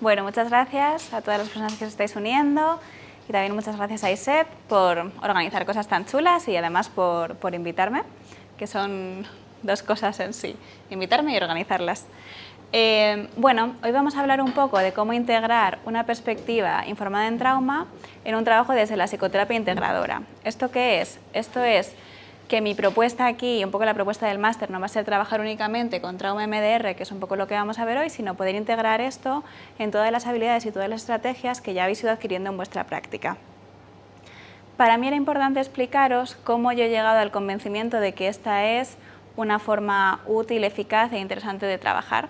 Bueno, muchas gracias a todas las personas que os estáis uniendo y también muchas gracias a ISEP por organizar cosas tan chulas y además por invitarme, que son dos cosas en sí, invitarme y organizarlas. Bueno, hoy vamos a hablar un poco de cómo integrar una perspectiva informada en trauma en un trabajo desde la psicoterapia integradora. ¿Esto qué es? Esto es que mi propuesta aquí, y un poco la propuesta del máster, no va a ser trabajar únicamente con trauma MDR, que es un poco lo que vamos a ver hoy, sino poder integrar esto en todas las habilidades y todas las estrategias que ya habéis ido adquiriendo en vuestra práctica. Para mí era importante explicaros cómo yo he llegado al convencimiento de que esta es una forma útil, eficaz e interesante de trabajar.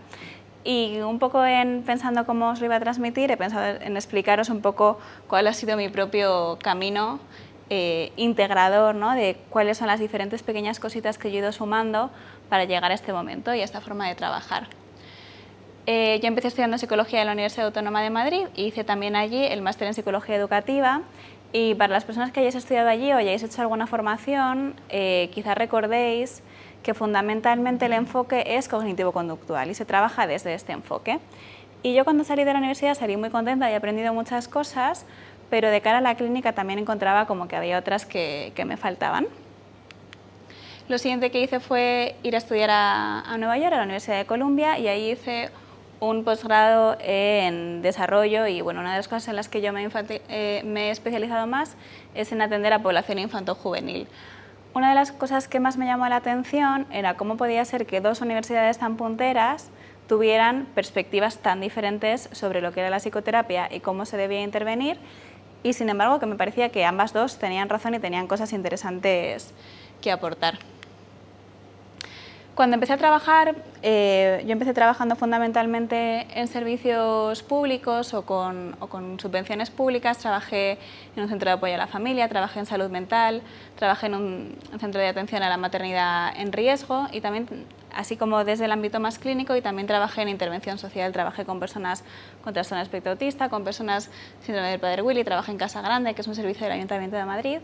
Y un poco pensando cómo os lo iba a transmitir, he pensado en explicaros un poco cuál ha sido mi propio camino integrador, ¿no? De cuáles son las diferentes pequeñas cositas que yo he ido sumando para llegar a este momento y a esta forma de trabajar. Yo empecé estudiando psicología en la Universidad Autónoma de Madrid y hice también allí el máster en psicología educativa. Y para las personas que hayáis estudiado allí o hayáis hecho alguna formación, quizás recordéis que fundamentalmente el enfoque es cognitivo-conductual y se trabaja desde este enfoque. Y yo cuando salí de la universidad salí muy contenta y he aprendido muchas cosas, pero de cara a la clínica también encontraba como que había otras que me faltaban. Lo siguiente que hice fue ir a estudiar a Nueva York, a la Universidad de Columbia, y ahí hice un posgrado en desarrollo y bueno, una de las cosas en las que yo me he especializado más es en atender a población infanto-juvenil. Una de las cosas que más me llamó la atención era cómo podía ser que dos universidades tan punteras tuvieran perspectivas tan diferentes sobre lo que era la psicoterapia y cómo se debía intervenir, y sin embargo que me parecía que ambas dos tenían razón y tenían cosas interesantes que aportar. Cuando empecé a trabajar, yo empecé trabajando fundamentalmente en servicios públicos o con subvenciones públicas. Trabajé en un centro de apoyo a la familia, trabajé en salud mental, trabajé en un centro de atención a la maternidad en riesgo y también, así como desde el ámbito más clínico, y también trabajé en intervención social. Trabajé con personas con trastorno espectro autista, con personas síndrome del Prader-Willi, trabajé en Casa Grande, que es un servicio del Ayuntamiento de Madrid.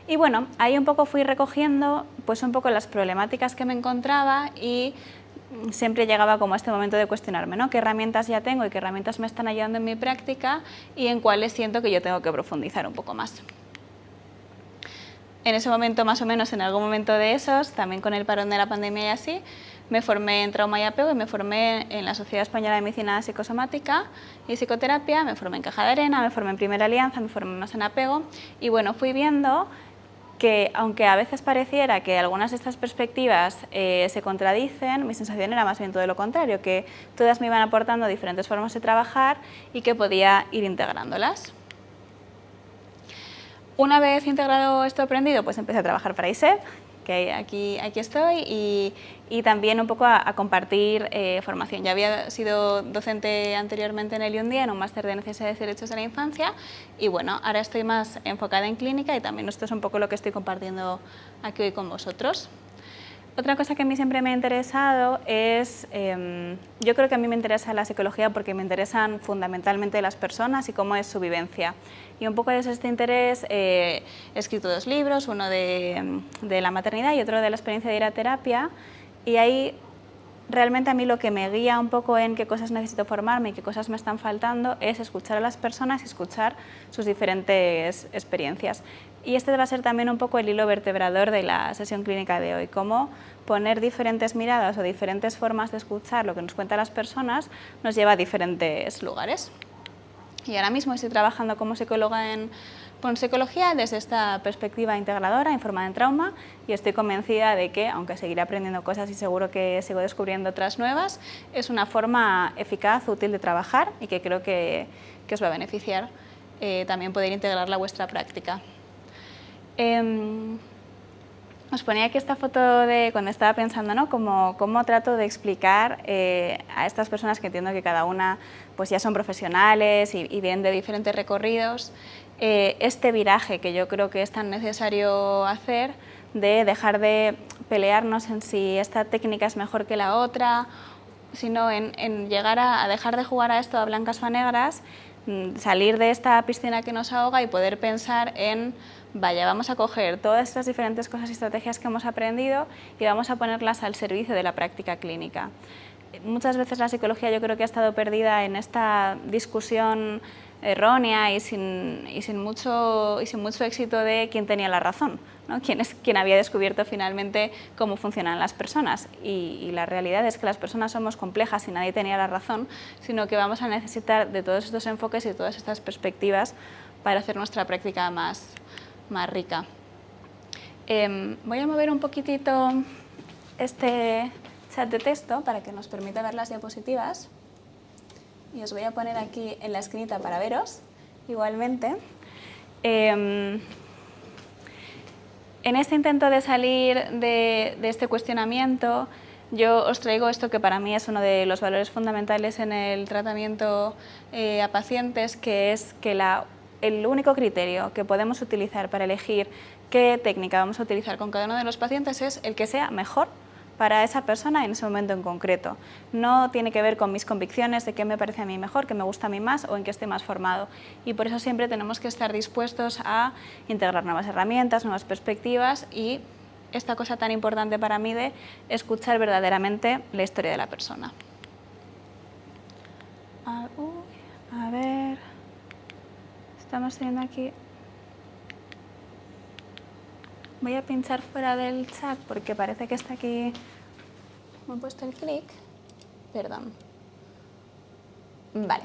Y bueno, ahí un poco fui recogiendo pues un poco las problemáticas que me encontraba y siempre llegaba como a este momento de cuestionarme, ¿no? ¿Qué herramientas ya tengo y qué herramientas me están ayudando en mi práctica y en cuáles siento que yo tengo que profundizar un poco más? En ese momento, más o menos en algún momento de esos, también con el parón de la pandemia y así, me formé en trauma y apego y me formé en la Sociedad Española de Medicina Psicosomática y Psicoterapia, me formé en Caja de Arena, me formé en Primera Alianza, me formé más en apego y bueno, fui viendo que aunque a veces pareciera que algunas de estas perspectivas se contradicen, mi sensación era más bien todo lo contrario, que todas me iban aportando diferentes formas de trabajar y que podía ir integrándolas. Una vez integrado esto aprendido, pues empecé a trabajar para ISEP, que aquí estoy, y también un poco a compartir formación. Ya había sido docente anteriormente en el IUNDIA, en un máster de necesidades y derechos de la infancia, y bueno, ahora estoy más enfocada en clínica y también esto es un poco lo que estoy compartiendo aquí hoy con vosotros. Otra cosa que a mí siempre me ha interesado es, yo creo que a mí me interesa la psicología porque me interesan fundamentalmente las personas y cómo es su vivencia. Y un poco desde este interés he escrito dos libros, uno de la maternidad y otro de la experiencia de ir a terapia, y ahí realmente a mí lo que me guía un poco en qué cosas necesito formarme y qué cosas me están faltando es escuchar a las personas y escuchar sus diferentes experiencias. Y este va a ser también un poco el hilo vertebrador de la sesión clínica de hoy, cómo poner diferentes miradas o diferentes formas de escuchar lo que nos cuentan las personas nos lleva a diferentes lugares. Y ahora mismo estoy trabajando como psicóloga en psicología desde esta perspectiva integradora, informada en trauma, y estoy convencida de que, aunque seguiré aprendiendo cosas y seguro que sigo descubriendo otras nuevas, es una forma eficaz, útil de trabajar y que creo que os va a beneficiar también poder integrarla a vuestra práctica. Os ponía aquí esta foto de cuando estaba pensando, ¿no? Cómo trato de explicar a estas personas, que entiendo que cada una pues ya son profesionales y vienen de diferentes recorridos, este viraje que yo creo que es tan necesario hacer, de dejar de pelearnos en si esta técnica es mejor que la otra, sino en llegar a dejar de jugar a esto a blancas o a negras, salir de esta piscina que nos ahoga y poder pensar en, vaya, vamos a coger todas estas diferentes cosas y estrategias que hemos aprendido y vamos a ponerlas al servicio de la práctica clínica. muchas veces la psicología yo creo que ha estado perdida en esta discusión errónea y sin mucho éxito de quién tenía la razón, ¿no? Quién había descubierto finalmente cómo funcionan las personas. Y la realidad es que las personas somos complejas y nadie tenía la razón, sino que vamos a necesitar de todos estos enfoques y todas estas perspectivas para hacer nuestra práctica más rica. Voy a mover un poquitito este chat de texto para que nos permita ver las diapositivas. Y os voy a poner aquí en la esquinita para veros, igualmente. En este intento de salir de este cuestionamiento, yo os traigo esto que para mí es uno de los valores fundamentales en el tratamiento a pacientes, que es que el único criterio que podemos utilizar para elegir qué técnica vamos a utilizar con cada uno de los pacientes es el que sea mejor para esa persona en ese momento en concreto. No tiene que ver con mis convicciones de qué me parece a mí mejor, qué me gusta a mí más o en qué estoy más formado. Y por eso siempre tenemos que estar dispuestos a integrar nuevas herramientas, nuevas perspectivas y esta cosa tan importante para mí de escuchar verdaderamente la historia de la persona. A ver, estamos teniendo aquí... Voy a pinchar fuera del chat porque parece que está aquí... Me he puesto el clic. Perdón. Vale.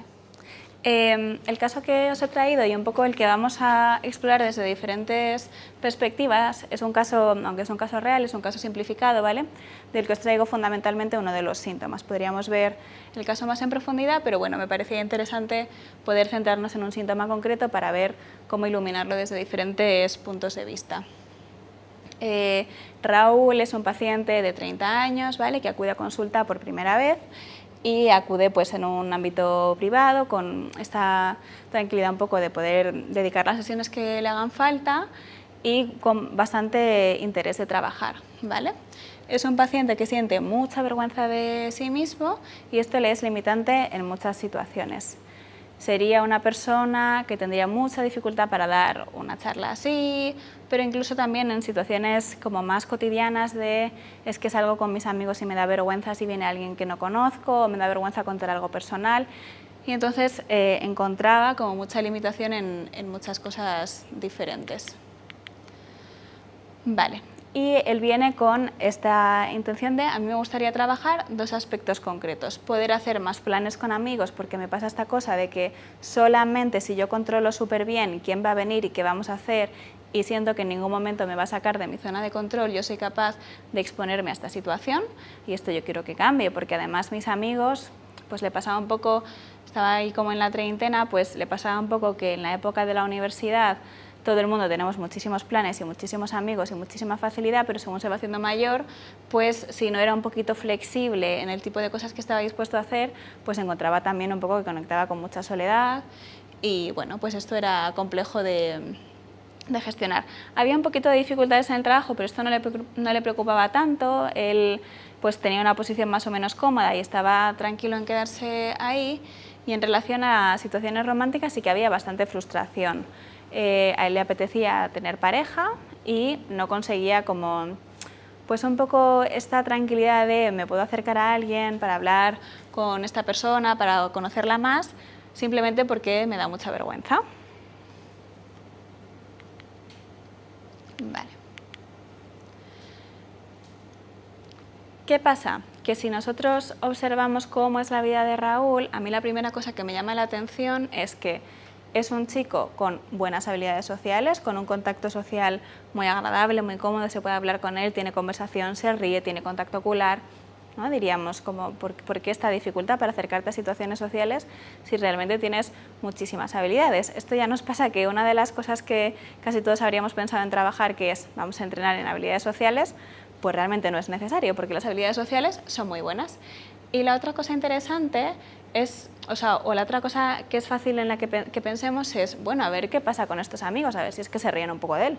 El caso que os he traído y un poco el que vamos a explorar desde diferentes perspectivas es un caso, aunque es un caso real, es un caso simplificado, ¿vale? Del que os traigo fundamentalmente uno de los síntomas. Podríamos ver el caso más en profundidad, pero bueno, me parecía interesante poder centrarnos en un síntoma concreto para ver cómo iluminarlo desde diferentes puntos de vista. Raúl es un paciente de 30 años, ¿vale? Que acude a consulta por primera vez y acude pues, en un ámbito privado con esta tranquilidad un poco de poder dedicar las sesiones que le hagan falta y con bastante interés de trabajar, ¿vale? Es un paciente que siente mucha vergüenza de sí mismo y esto le es limitante en muchas situaciones. Sería una persona que tendría mucha dificultad para dar una charla así, pero incluso también en situaciones como más cotidianas de es que salgo con mis amigos y me da vergüenza si viene alguien que no conozco o me da vergüenza contar algo personal. Y entonces encontraba como mucha limitación en muchas cosas diferentes. Vale. Y él viene con esta intención de, a mí me gustaría trabajar dos aspectos concretos. Poder hacer más planes con amigos, porque me pasa esta cosa de que solamente si yo controlo súper bien quién va a venir y qué vamos a hacer, y siento que en ningún momento me va a sacar de mi zona de control, yo soy capaz de exponerme a esta situación, y esto yo quiero que cambie, porque además mis amigos, pues le pasaba un poco, estaba ahí como en la treintena, pues le pasaba un poco que en la época de la universidad todo el mundo tenemos muchísimos planes y muchísimos amigos y muchísima facilidad, pero según se va haciendo mayor, pues si no era un poquito flexible en el tipo de cosas que estaba dispuesto a hacer, pues encontraba también un poco que conectaba con mucha soledad y bueno, pues esto era complejo de gestionar. Había un poquito de dificultades en el trabajo, pero esto no le preocupaba tanto, él pues tenía una posición más o menos cómoda y estaba tranquilo en quedarse ahí, y en relación a situaciones románticas sí que había bastante frustración. A él le apetecía tener pareja y no conseguía como pues un poco esta tranquilidad de me puedo acercar a alguien para hablar con esta persona, para conocerla más, simplemente porque me da mucha vergüenza. Vale. ¿Qué pasa? Que si nosotros observamos cómo es la vida de Raúl, a mí la primera cosa que me llama la atención es que es un chico con buenas habilidades sociales, con un contacto social muy agradable, muy cómodo, se puede hablar con él, tiene conversación, se ríe, tiene contacto ocular, ¿no? Diríamos, como, ¿por qué esta dificultad para acercarte a situaciones sociales si realmente tienes muchísimas habilidades? Esto ya nos pasa que una de las cosas que casi todos habríamos pensado en trabajar, que es vamos a entrenar en habilidades sociales, pues realmente no es necesario, porque las habilidades sociales son muy buenas. Y la otra cosa interesante es, o la otra cosa que es fácil en la que pensemos es, bueno, a ver qué pasa con estos amigos, a ver si es que se ríen un poco de él,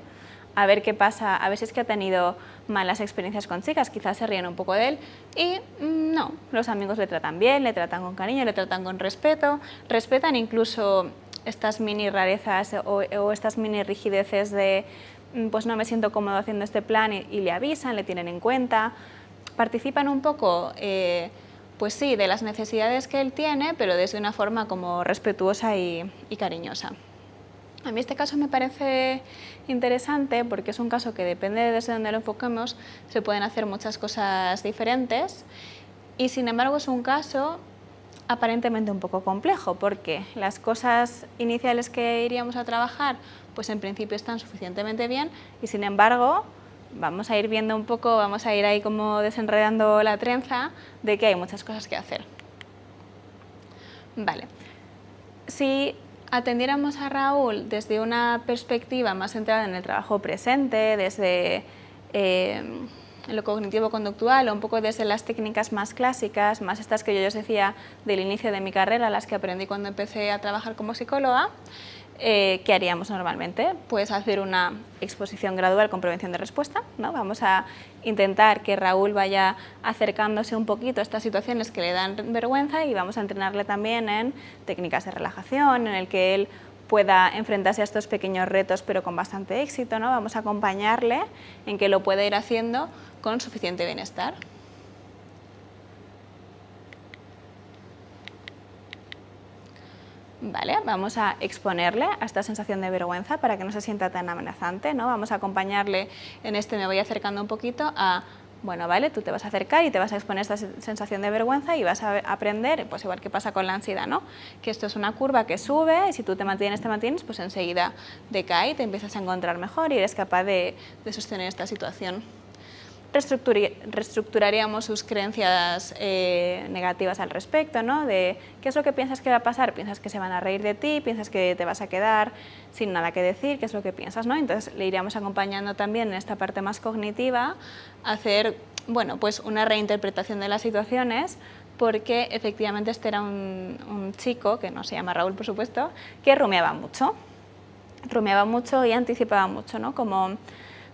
a ver qué pasa, a ver si es que ha tenido malas experiencias con chicas, quizás se ríen un poco de él, y no, los amigos le tratan bien, le tratan con cariño, le tratan con respeto, respetan incluso estas mini rarezas o estas mini rigideces de pues no me siento cómodo haciendo este plan y le avisan, le tienen en cuenta, participan un poco pues sí, de las necesidades que él tiene, pero desde una forma como respetuosa y cariñosa. A mí este caso me parece interesante porque es un caso que depende de desde dónde lo enfoquemos, se pueden hacer muchas cosas diferentes y sin embargo es un caso aparentemente un poco complejo porque las cosas iniciales que iríamos a trabajar pues en principio están suficientemente bien y sin embargo vamos a ir viendo un poco, vamos a ir ahí como desenredando la trenza de que hay muchas cosas que hacer. Vale, si atendiéramos a Raúl desde una perspectiva más centrada en el trabajo presente, desde lo cognitivo-conductual o un poco desde las técnicas más clásicas, más estas que yo os decía del inicio de mi carrera, las que aprendí cuando empecé a trabajar como psicóloga, ¿qué haríamos normalmente? Pues hacer una exposición gradual con prevención de respuesta, ¿no? Vamos a intentar que Raúl vaya acercándose un poquito a estas situaciones que le dan vergüenza y vamos a entrenarle también en técnicas de relajación, en el que él pueda enfrentarse a estos pequeños retos pero con bastante éxito, ¿no? Vamos a acompañarle en que lo pueda ir haciendo con suficiente bienestar. Vale, vamos a exponerle a esta sensación de vergüenza para que no se sienta tan amenazante, ¿no? Vamos a acompañarle en me voy acercando un poquito a, bueno, vale, tú te vas a acercar y te vas a exponer a esta sensación de vergüenza y vas a aprender, pues igual que pasa con la ansiedad, ¿no? Que esto es una curva que sube y si tú te mantienes, pues enseguida decae y te empiezas a encontrar mejor y eres capaz de sostener esta situación. Reestructuraríamos sus creencias negativas al respecto, ¿no? De qué es lo que piensas que va a pasar, piensas que se van a reír de ti, piensas que te vas a quedar sin nada que decir, qué es lo que piensas, ¿no? Entonces le iríamos acompañando también en esta parte más cognitiva a hacer, bueno, pues una reinterpretación de las situaciones porque efectivamente este era un chico, que no se llama Raúl por supuesto, que rumiaba mucho y anticipaba mucho, ¿no? Como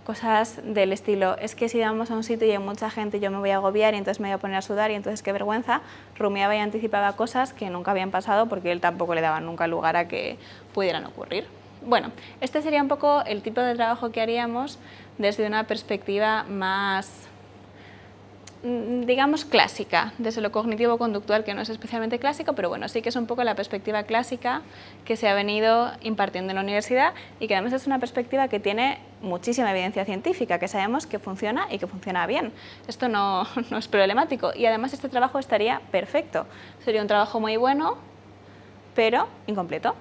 cosas del estilo, es que si vamos a un sitio y hay mucha gente yo me voy a agobiar y entonces me voy a poner a sudar y entonces qué vergüenza, rumiaba y anticipaba cosas que nunca habían pasado porque él tampoco le daba nunca lugar a que pudieran ocurrir. Bueno, este sería un poco el tipo de trabajo que haríamos desde una perspectiva más, digamos, clásica, desde lo cognitivo-conductual, que no es especialmente clásico, pero bueno, sí que es un poco la perspectiva clásica que se ha venido impartiendo en la universidad y que además es una perspectiva que tiene muchísima evidencia científica, que sabemos que funciona y que funciona bien. Esto no es problemático y además este trabajo estaría perfecto. Sería un trabajo muy bueno, pero incompleto.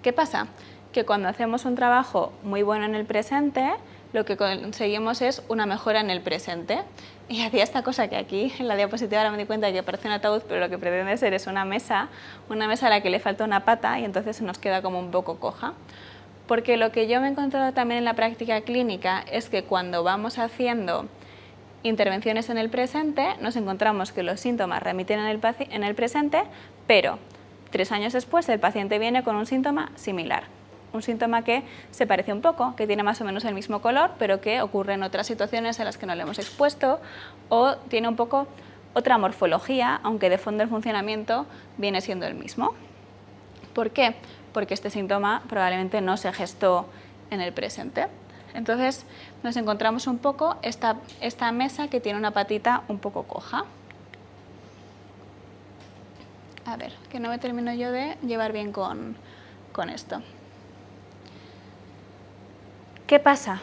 ¿Qué pasa? Que cuando hacemos un trabajo muy bueno en el presente, lo que conseguimos es una mejora en el presente. Y hacía esta cosa que aquí en la diapositiva ahora me di cuenta que parece un ataúd, pero lo que pretende ser es una mesa a la que le falta una pata y entonces se nos queda como un poco coja. Porque lo que yo me he encontrado también en la práctica clínica es que cuando vamos haciendo intervenciones en el presente, nos encontramos que los síntomas remiten en el presente, pero 3 años después el paciente viene con un síntoma similar. Un síntoma que se parece un poco, que tiene más o menos el mismo color, pero que ocurre en otras situaciones en las que no le hemos expuesto o tiene un poco otra morfología, aunque de fondo el funcionamiento viene siendo el mismo. ¿Por qué? Porque este síntoma probablemente no se gestó en el presente. Entonces nos encontramos un poco esta mesa que tiene una patita un poco coja. A ver, que no me termino yo de llevar bien con esto. ¿Qué pasa?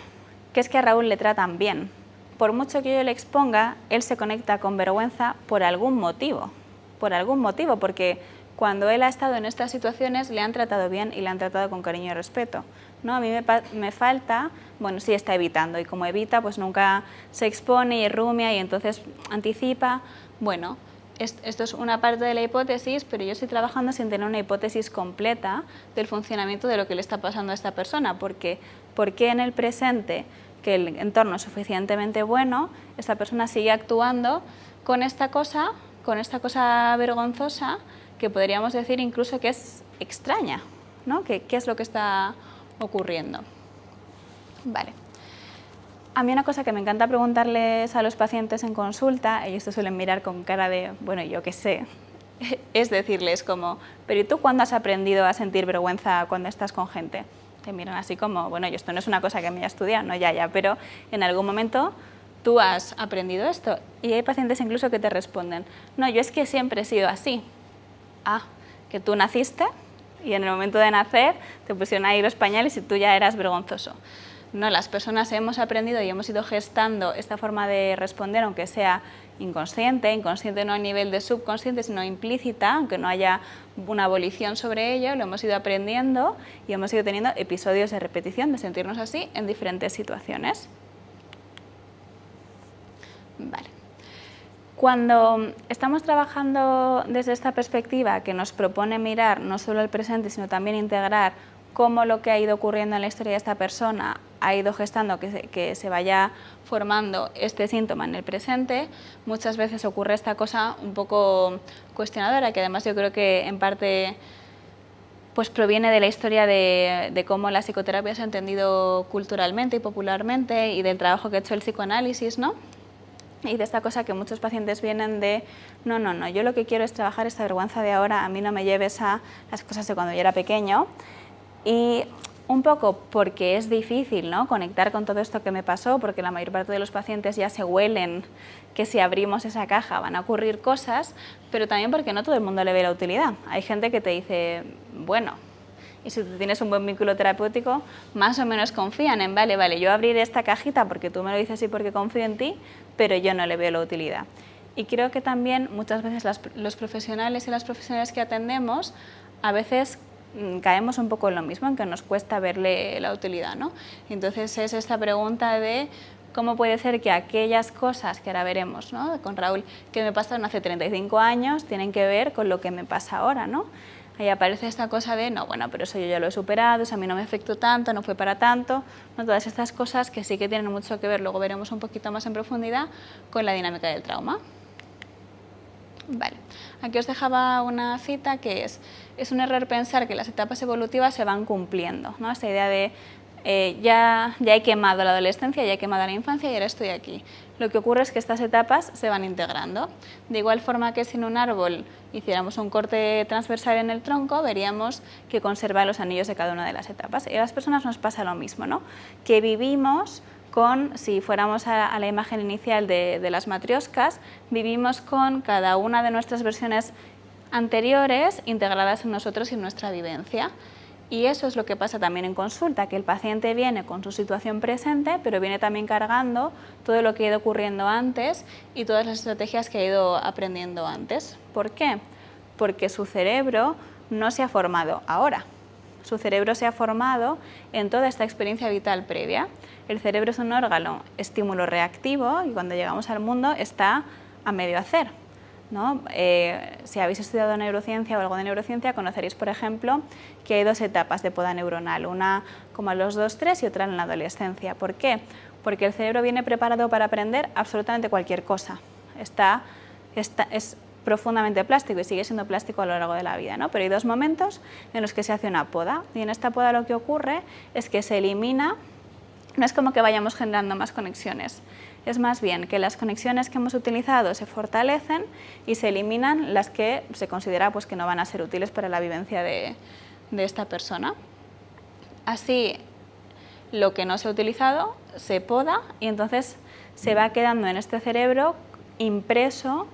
Que es que a Raúl le tratan bien. Por mucho que yo le exponga, él se conecta con vergüenza por algún motivo. Porque cuando él ha estado en estas situaciones le han tratado bien y le han tratado con cariño y respeto, ¿no? A mí me falta, bueno, sí está evitando y como evita pues nunca se expone y rumia y entonces anticipa. Bueno, esto es una parte de la hipótesis, pero yo estoy trabajando sin tener una hipótesis completa del funcionamiento de lo que le está pasando a esta persona, porque ¿por qué en el presente, que el entorno es suficientemente bueno, esta persona sigue actuando con esta cosa vergonzosa que podríamos decir incluso que es extraña, ¿no? ¿Qué es lo que está ocurriendo? Vale. A mí una cosa que me encanta preguntarles a los pacientes en consulta, ellos te suelen mirar con cara de, bueno, yo qué sé, es decirles como, pero ¿y tú cuándo has aprendido a sentir vergüenza cuando estás con gente? Te miran así como, bueno, esto no es una cosa que me haya estudiado, no, ya, pero en algún momento tú has aprendido esto. Y hay pacientes incluso que te responden, no, yo es que siempre he sido así. Ah, que tú naciste y en el momento de nacer te pusieron ahí los pañales y tú ya eras vergonzoso. No, las personas hemos aprendido y hemos ido gestando esta forma de responder, aunque sea inconsciente no a nivel de subconsciente, sino implícita, aunque no haya una abolición sobre ello, lo hemos ido aprendiendo y hemos ido teniendo episodios de repetición, de sentirnos así en diferentes situaciones. Vale. Cuando estamos trabajando desde esta perspectiva que nos propone mirar no solo el presente, sino también integrar cómo lo que ha ido ocurriendo en la historia de esta persona ha ido gestando que se vaya formando este síntoma en el presente, muchas veces ocurre esta cosa un poco cuestionadora, que además yo creo que en parte pues proviene de la historia de cómo la psicoterapia se ha entendido culturalmente y popularmente y del trabajo que ha hecho el psicoanálisis, ¿no? Y de esta cosa que muchos pacientes vienen de no, yo lo que quiero es trabajar esta vergüenza de ahora, a mí no me lleves a las cosas de cuando yo era pequeño. Y un poco porque es difícil, ¿no?, conectar con todo esto que me pasó, porque la mayor parte de los pacientes ya se huelen que si abrimos esa caja van a ocurrir cosas, pero también porque no todo el mundo le ve la utilidad. Hay gente que te dice, bueno, y si tú tienes un buen vínculo terapéutico, más o menos confían en, vale, yo abriré esta cajita porque tú me lo dices y porque confío en ti, pero yo no le veo la utilidad. Y creo que también muchas veces los profesionales y las profesionales que atendemos, a veces caemos un poco en lo mismo, en que nos cuesta verle la utilidad, ¿no? Entonces es esta pregunta de cómo puede ser que aquellas cosas que ahora veremos, ¿no?, con Raúl, que me pasaron hace 35 años, tienen que ver con lo que me pasa ahora, ¿no? Ahí aparece esta cosa de, no, bueno, pero eso yo ya lo he superado, eso a mí no me afectó tanto, no fue para tanto, ¿no? Todas estas cosas que sí que tienen mucho que ver, luego veremos un poquito más en profundidad, con la dinámica del trauma. Vale, aquí os dejaba una cita que es un error pensar que las etapas evolutivas se van cumpliendo, ¿no? Esta idea de ya he quemado la adolescencia, ya he quemado la infancia y ahora estoy aquí. Lo que ocurre es que estas etapas se van integrando. De igual forma que si en un árbol hiciéramos un corte transversal en el tronco, veríamos que conserva los anillos de cada una de las etapas. Y a las personas nos pasa lo mismo, ¿no? Que vivimos con, si fuéramos a la imagen inicial de las matrioscas, vivimos con cada una de nuestras versiones anteriores integradas en nosotros y en nuestra vivencia. Y eso es lo que pasa también en consulta, que el paciente viene con su situación presente, pero viene también cargando todo lo que ha ido ocurriendo antes y todas las estrategias que ha ido aprendiendo antes. ¿Por qué? Porque su cerebro no se ha formado ahora. Su cerebro se ha formado en toda esta experiencia vital previa. El cerebro es un órgano estímulo reactivo y cuando llegamos al mundo está a medio hacer, ¿no? Si habéis estudiado neurociencia o algo de neurociencia, conoceréis, por ejemplo, que hay dos etapas de poda neuronal, una como a los 2-3 y otra en la adolescencia. ¿Por qué? Porque el cerebro viene preparado para aprender absolutamente cualquier cosa. Es profundamente plástico y sigue siendo plástico a lo largo de la vida, ¿no? Pero hay dos momentos en los que se hace una poda y en esta poda lo que ocurre es que se elimina, no es como que vayamos generando más conexiones, es más bien que las conexiones que hemos utilizado se fortalecen y se eliminan las que se considera pues, que no van a ser útiles para la vivencia de esta persona. Así, lo que no se ha utilizado se poda y entonces se va quedando en este cerebro impreso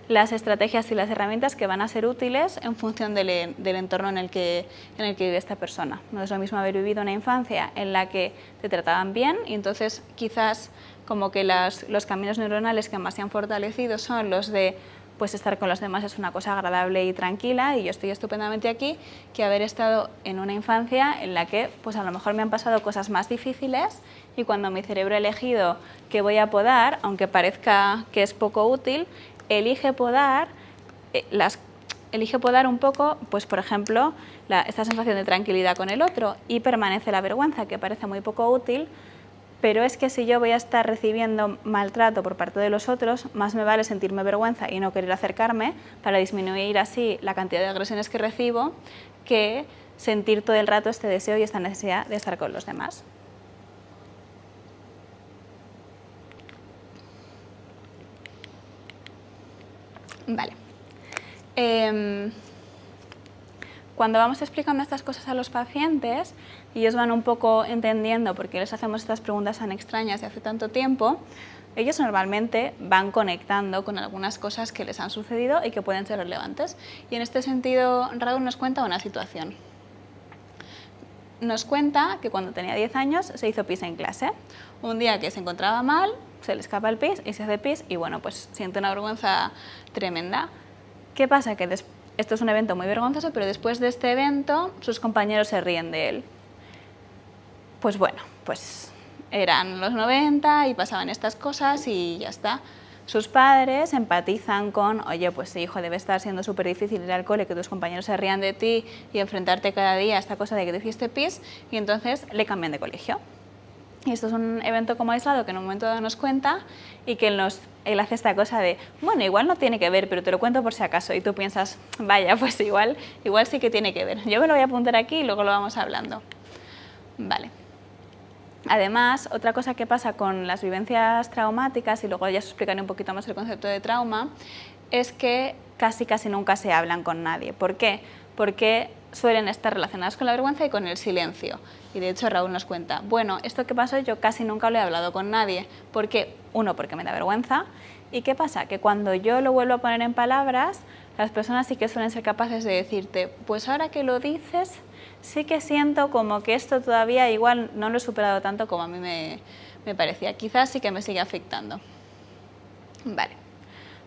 las estrategias y las herramientas que van a ser útiles en función del entorno en el que vive esta persona. No es lo mismo haber vivido una infancia en la que te trataban bien y entonces quizás como que los caminos neuronales que más se han fortalecido son los de pues estar con los demás es una cosa agradable y tranquila y yo estoy estupendamente aquí, que haber estado en una infancia en la que pues a lo mejor me han pasado cosas más difíciles y cuando mi cerebro ha elegido que voy a podar, aunque parezca que es poco útil, elige podar un poco, pues por ejemplo, esta sensación de tranquilidad con el otro y permanece la vergüenza, que parece muy poco útil, pero es que si yo voy a estar recibiendo maltrato por parte de los otros, más me vale sentirme vergüenza y no querer acercarme para disminuir así la cantidad de agresiones que recibo, que sentir todo el rato este deseo y esta necesidad de estar con los demás. Vale. Cuando vamos explicando estas cosas a los pacientes y ellos van un poco entendiendo por qué les hacemos estas preguntas tan extrañas de hace tanto tiempo, ellos normalmente van conectando con algunas cosas que les han sucedido y que pueden ser relevantes. Y en este sentido, Raúl nos cuenta una situación. Nos cuenta que cuando tenía 10 años se hizo pis en clase. Un día que se encontraba mal, se le escapa el pis y se hace pis y bueno, pues siente una vergüenza tremenda. ¿Qué pasa? Que esto es un evento muy vergonzoso, pero después de este evento sus compañeros se ríen de él. Pues bueno, pues eran los 90 y pasaban estas cosas y ya está. Sus padres empatizan con, oye, pues hijo, debe estar siendo súper difícil ir al cole, que tus compañeros se rían de ti y enfrentarte cada día a esta cosa de que te hiciste pis, y entonces le cambian de colegio. Y esto es un evento como aislado que en un momento dado nos cuenta y que él hace esta cosa de, bueno, igual no tiene que ver, pero te lo cuento por si acaso. Y tú piensas, vaya, pues igual sí que tiene que ver. Yo me lo voy a apuntar aquí y luego lo vamos hablando. Vale. Además, otra cosa que pasa con las vivencias traumáticas, y luego ya os explicaré un poquito más el concepto de trauma, es que casi nunca se hablan con nadie. ¿Por qué? Porque suelen estar relacionadas con la vergüenza y con el silencio. Y de hecho Raúl nos cuenta, bueno, esto que pasó yo casi nunca lo he hablado con nadie. ¿Por qué? Uno, porque me da vergüenza. ¿Y qué pasa? Que cuando yo lo vuelvo a poner en palabras, las personas sí que suelen ser capaces de decirte, pues ahora que lo dices, sí que siento como que esto todavía igual no lo he superado tanto como a mí me parecía. Quizás sí que me sigue afectando. Vale.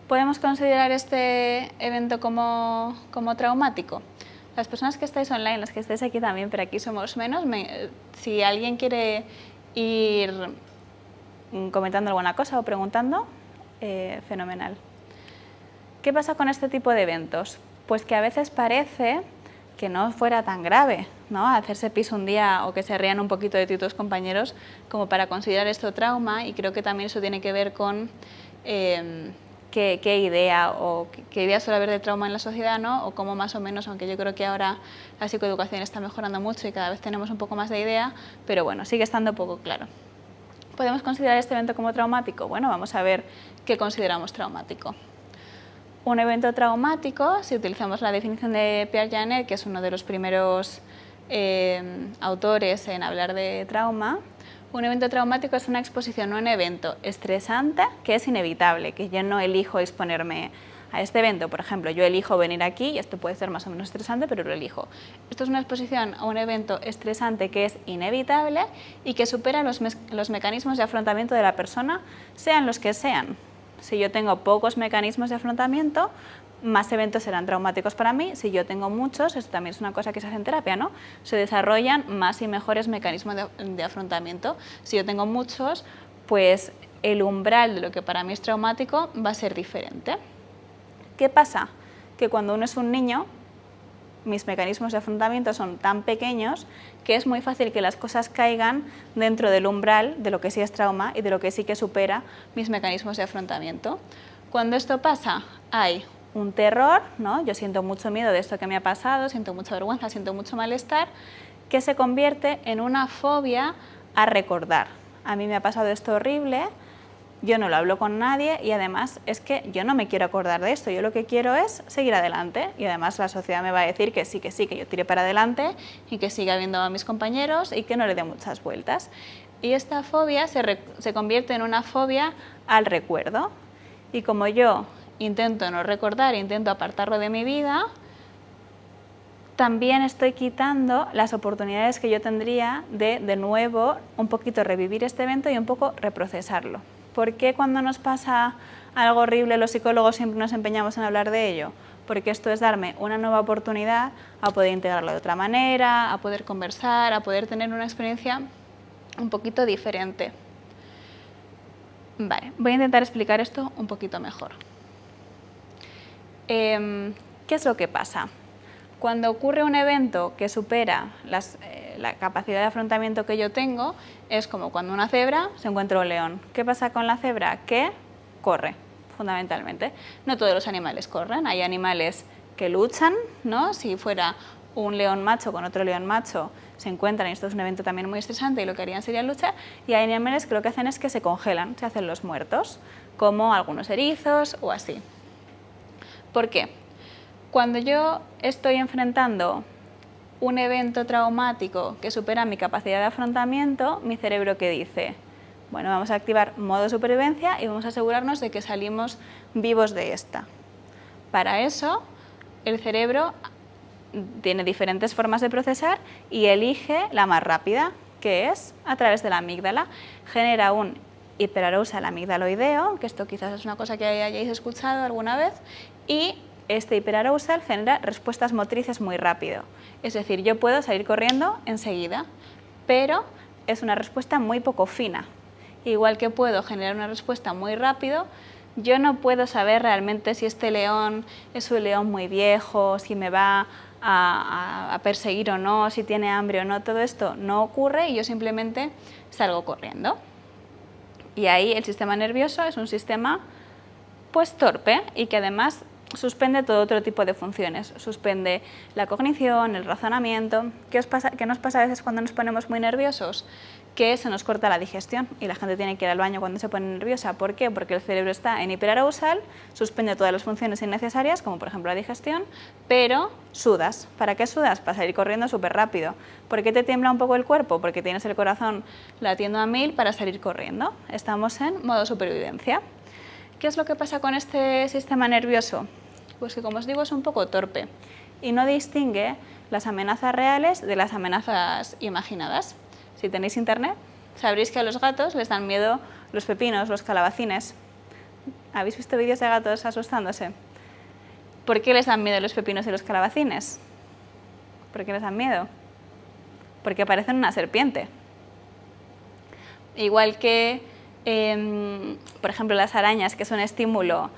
¿Podemos considerar este evento como traumático? Las personas que estáis online, las que estáis aquí también, pero aquí somos menos, si alguien quiere ir comentando alguna cosa o preguntando, fenomenal. ¿Qué pasa con este tipo de eventos? Pues que a veces parece que no fuera tan grave, ¿no? Hacerse pis un día o que se rían un poquito de ti tus compañeros como para considerar esto trauma, y creo que también eso tiene que ver con qué idea suele haber de trauma en la sociedad, ¿no? O cómo más o menos, aunque yo creo que ahora la psicoeducación está mejorando mucho y cada vez tenemos un poco más de idea, pero bueno, sigue estando poco claro. ¿Podemos considerar este evento como traumático? Bueno, vamos a ver qué consideramos traumático. Un evento traumático, si utilizamos la definición de Pierre Janet, que es uno de los primeros autores en hablar de trauma, un evento traumático es una exposición a un evento estresante que es inevitable, que yo no elijo exponerme a este evento. Por ejemplo, yo elijo venir aquí y esto puede ser más o menos estresante, pero lo elijo. Esto es una exposición a un evento estresante que es inevitable y que supera los mecanismos de afrontamiento de la persona, sean los que sean. Si yo tengo pocos mecanismos de afrontamiento, más eventos serán traumáticos para mí. Si yo tengo muchos, esto también es una cosa que se hace en terapia, ¿no? Se desarrollan más y mejores mecanismos de afrontamiento. Si yo tengo muchos, pues el umbral de lo que para mí es traumático va a ser diferente. ¿Qué pasa? Que cuando uno es un niño, mis mecanismos de afrontamiento son tan pequeños que es muy fácil que las cosas caigan dentro del umbral de lo que sí es trauma y de lo que sí que supera mis mecanismos de afrontamiento. Cuando esto pasa, hay un terror, ¿no? Yo siento mucho miedo de esto que me ha pasado, siento mucha vergüenza, siento mucho malestar, que se convierte en una fobia a recordar. A mí me ha pasado esto horrible, yo no lo hablo con nadie y además es que yo no me quiero acordar de esto, yo lo que quiero es seguir adelante y además la sociedad me va a decir que sí, que yo tire para adelante y que siga viendo a mis compañeros y que no le dé muchas vueltas. Y esta fobia se convierte en una fobia al recuerdo y como yo intento no recordar, intento apartarlo de mi vida, también estoy quitando las oportunidades que yo tendría de nuevo un poquito revivir este evento y un poco reprocesarlo. ¿Por qué cuando nos pasa algo horrible los psicólogos siempre nos empeñamos en hablar de ello? Porque esto es darme una nueva oportunidad a poder integrarlo de otra manera, a poder conversar, a poder tener una experiencia un poquito diferente. Vale, voy a intentar explicar esto un poquito mejor. ¿Qué es lo que pasa? Cuando ocurre un evento que supera la capacidad de afrontamiento que yo tengo, es como cuando una cebra se encuentra un león. ¿Qué pasa con la cebra? Que corre, fundamentalmente. No todos los animales corren, hay animales que luchan, ¿no? Si fuera un león macho con otro león macho, se encuentran, y esto es un evento también muy estresante y lo que harían sería luchar, y hay animales que lo que hacen es que se congelan, se hacen los muertos, como algunos erizos o así. ¿Por qué? Cuando yo estoy enfrentando un evento traumático que supera mi capacidad de afrontamiento, mi cerebro ¿qué dice? Bueno, vamos a activar modo supervivencia y vamos a asegurarnos de que salimos vivos de esta. Para eso, el cerebro tiene diferentes formas de procesar y elige la más rápida, que es a través de la amígdala. Genera un hiperarousal amigdaloideo, que esto quizás es una cosa que hayáis escuchado alguna vez, y este hiperarousal genera respuestas motrices muy rápido. Es decir, yo puedo salir corriendo enseguida, pero es una respuesta muy poco fina. Igual que puedo generar una respuesta muy rápido, yo no puedo saber realmente si este león es un león muy viejo, si me va a perseguir o no, si tiene hambre o no. Todo esto no ocurre y yo simplemente salgo corriendo. Y ahí el sistema nervioso es un sistema pues torpe y que además suspende todo otro tipo de funciones. Suspende la cognición, el razonamiento. ¿Qué nos pasa a veces cuando nos ponemos muy nerviosos? Que se nos corta la digestión y la gente tiene que ir al baño cuando se pone nerviosa. ¿Por qué? Porque el cerebro está en hiperarousal, suspende todas las funciones innecesarias, como por ejemplo la digestión, pero sudas. ¿Para qué sudas? Para salir corriendo súper rápido. ¿Por qué te tiembla un poco el cuerpo? Porque tienes el corazón latiendo a 1000 para salir corriendo. Estamos en modo supervivencia. ¿Qué es lo que pasa con este sistema nervioso? Pues que, como os digo, es un poco torpe y no distingue las amenazas reales de las amenazas imaginadas. Si tenéis internet, sabréis que a los gatos les dan miedo los pepinos, los calabacines. ¿Habéis visto vídeos de gatos asustándose? ¿Por qué les dan miedo los pepinos y los calabacines? ¿Por qué les dan miedo? Porque parecen una serpiente. Igual que, por ejemplo, las arañas, que es un estímulo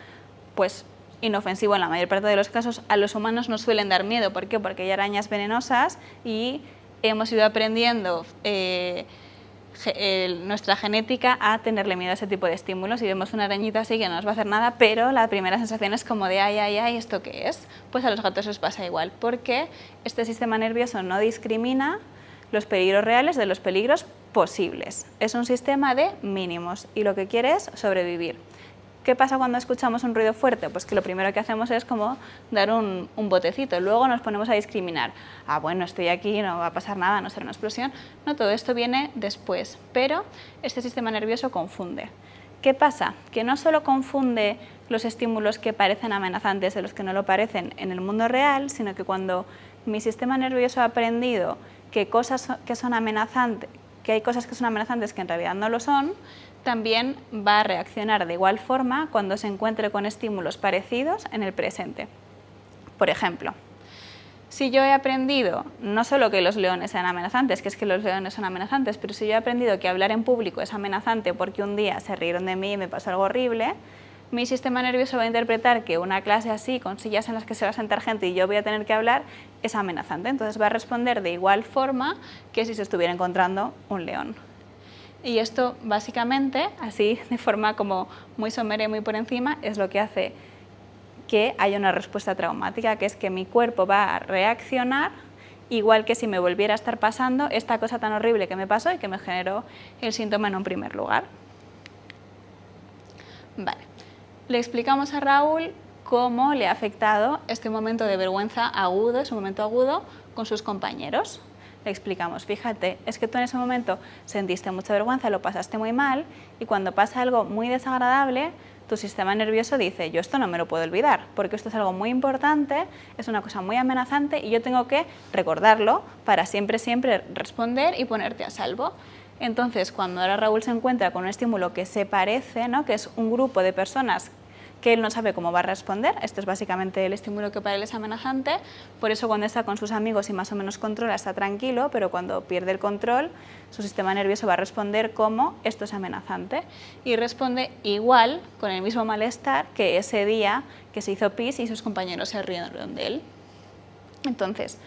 pues inofensivo en la mayor parte de los casos, a los humanos nos suelen dar miedo. ¿Por qué? Porque hay arañas venenosas y hemos ido aprendiendo nuestra genética a tenerle miedo a ese tipo de estímulos. Y vemos una arañita así que no nos va a hacer nada, pero la primera sensación es como de ay, ay, ay, ¿esto qué es? Pues a los gatos os pasa igual, porque este sistema nervioso no discrimina los peligros reales de los peligros posibles. Es un sistema de mínimos y lo que quiere es sobrevivir. ¿Qué pasa cuando escuchamos un ruido fuerte? Pues que lo primero que hacemos es como dar un botecito. Luego nos ponemos a discriminar. Ah, bueno, estoy aquí, no va a pasar nada, no será una explosión. No, todo esto viene después, pero este sistema nervioso confunde. ¿Qué pasa? Que no solo confunde los estímulos que parecen amenazantes de los que no lo parecen en el mundo real, sino que cuando mi sistema nervioso ha aprendido que hay cosas que son amenazantes que en realidad no lo son, también va a reaccionar de igual forma cuando se encuentre con estímulos parecidos en el presente. Por ejemplo, si yo he aprendido no solo que los leones sean amenazantes, que es que los leones son amenazantes, pero si yo he aprendido que hablar en público es amenazante porque un día se rieron de mí y me pasó algo horrible, mi sistema nervioso va a interpretar que una clase así, con sillas en las que se va a sentar gente y yo voy a tener que hablar, es amenazante. Entonces va a responder de igual forma que si se estuviera encontrando un león. Y esto básicamente, así de forma como muy somera y muy por encima, es lo que hace que haya una respuesta traumática, que es que mi cuerpo va a reaccionar igual que si me volviera a estar pasando esta cosa tan horrible que me pasó y que me generó el síntoma en un primer lugar. Vale. Le explicamos a Raúl cómo le ha afectado este momento de vergüenza agudo, ese momento agudo, con sus compañeros. Le explicamos, fíjate, es que tú en ese momento sentiste mucha vergüenza, lo pasaste muy mal y cuando pasa algo muy desagradable, tu sistema nervioso dice, yo esto no me lo puedo olvidar, porque esto es algo muy importante, es una cosa muy amenazante y yo tengo que recordarlo para siempre, siempre responder y ponerte a salvo. Entonces, cuando ahora Raúl se encuentra con un estímulo que se parece, ¿no?, que es un grupo de personas que él no sabe cómo va a responder, esto es básicamente el estímulo que para él es amenazante, por eso cuando está con sus amigos y más o menos controla está tranquilo, pero cuando pierde el control, su sistema nervioso va a responder como esto es amenazante y responde igual, con el mismo malestar que ese día que se hizo pis y sus compañeros se rieron de él. Entonces,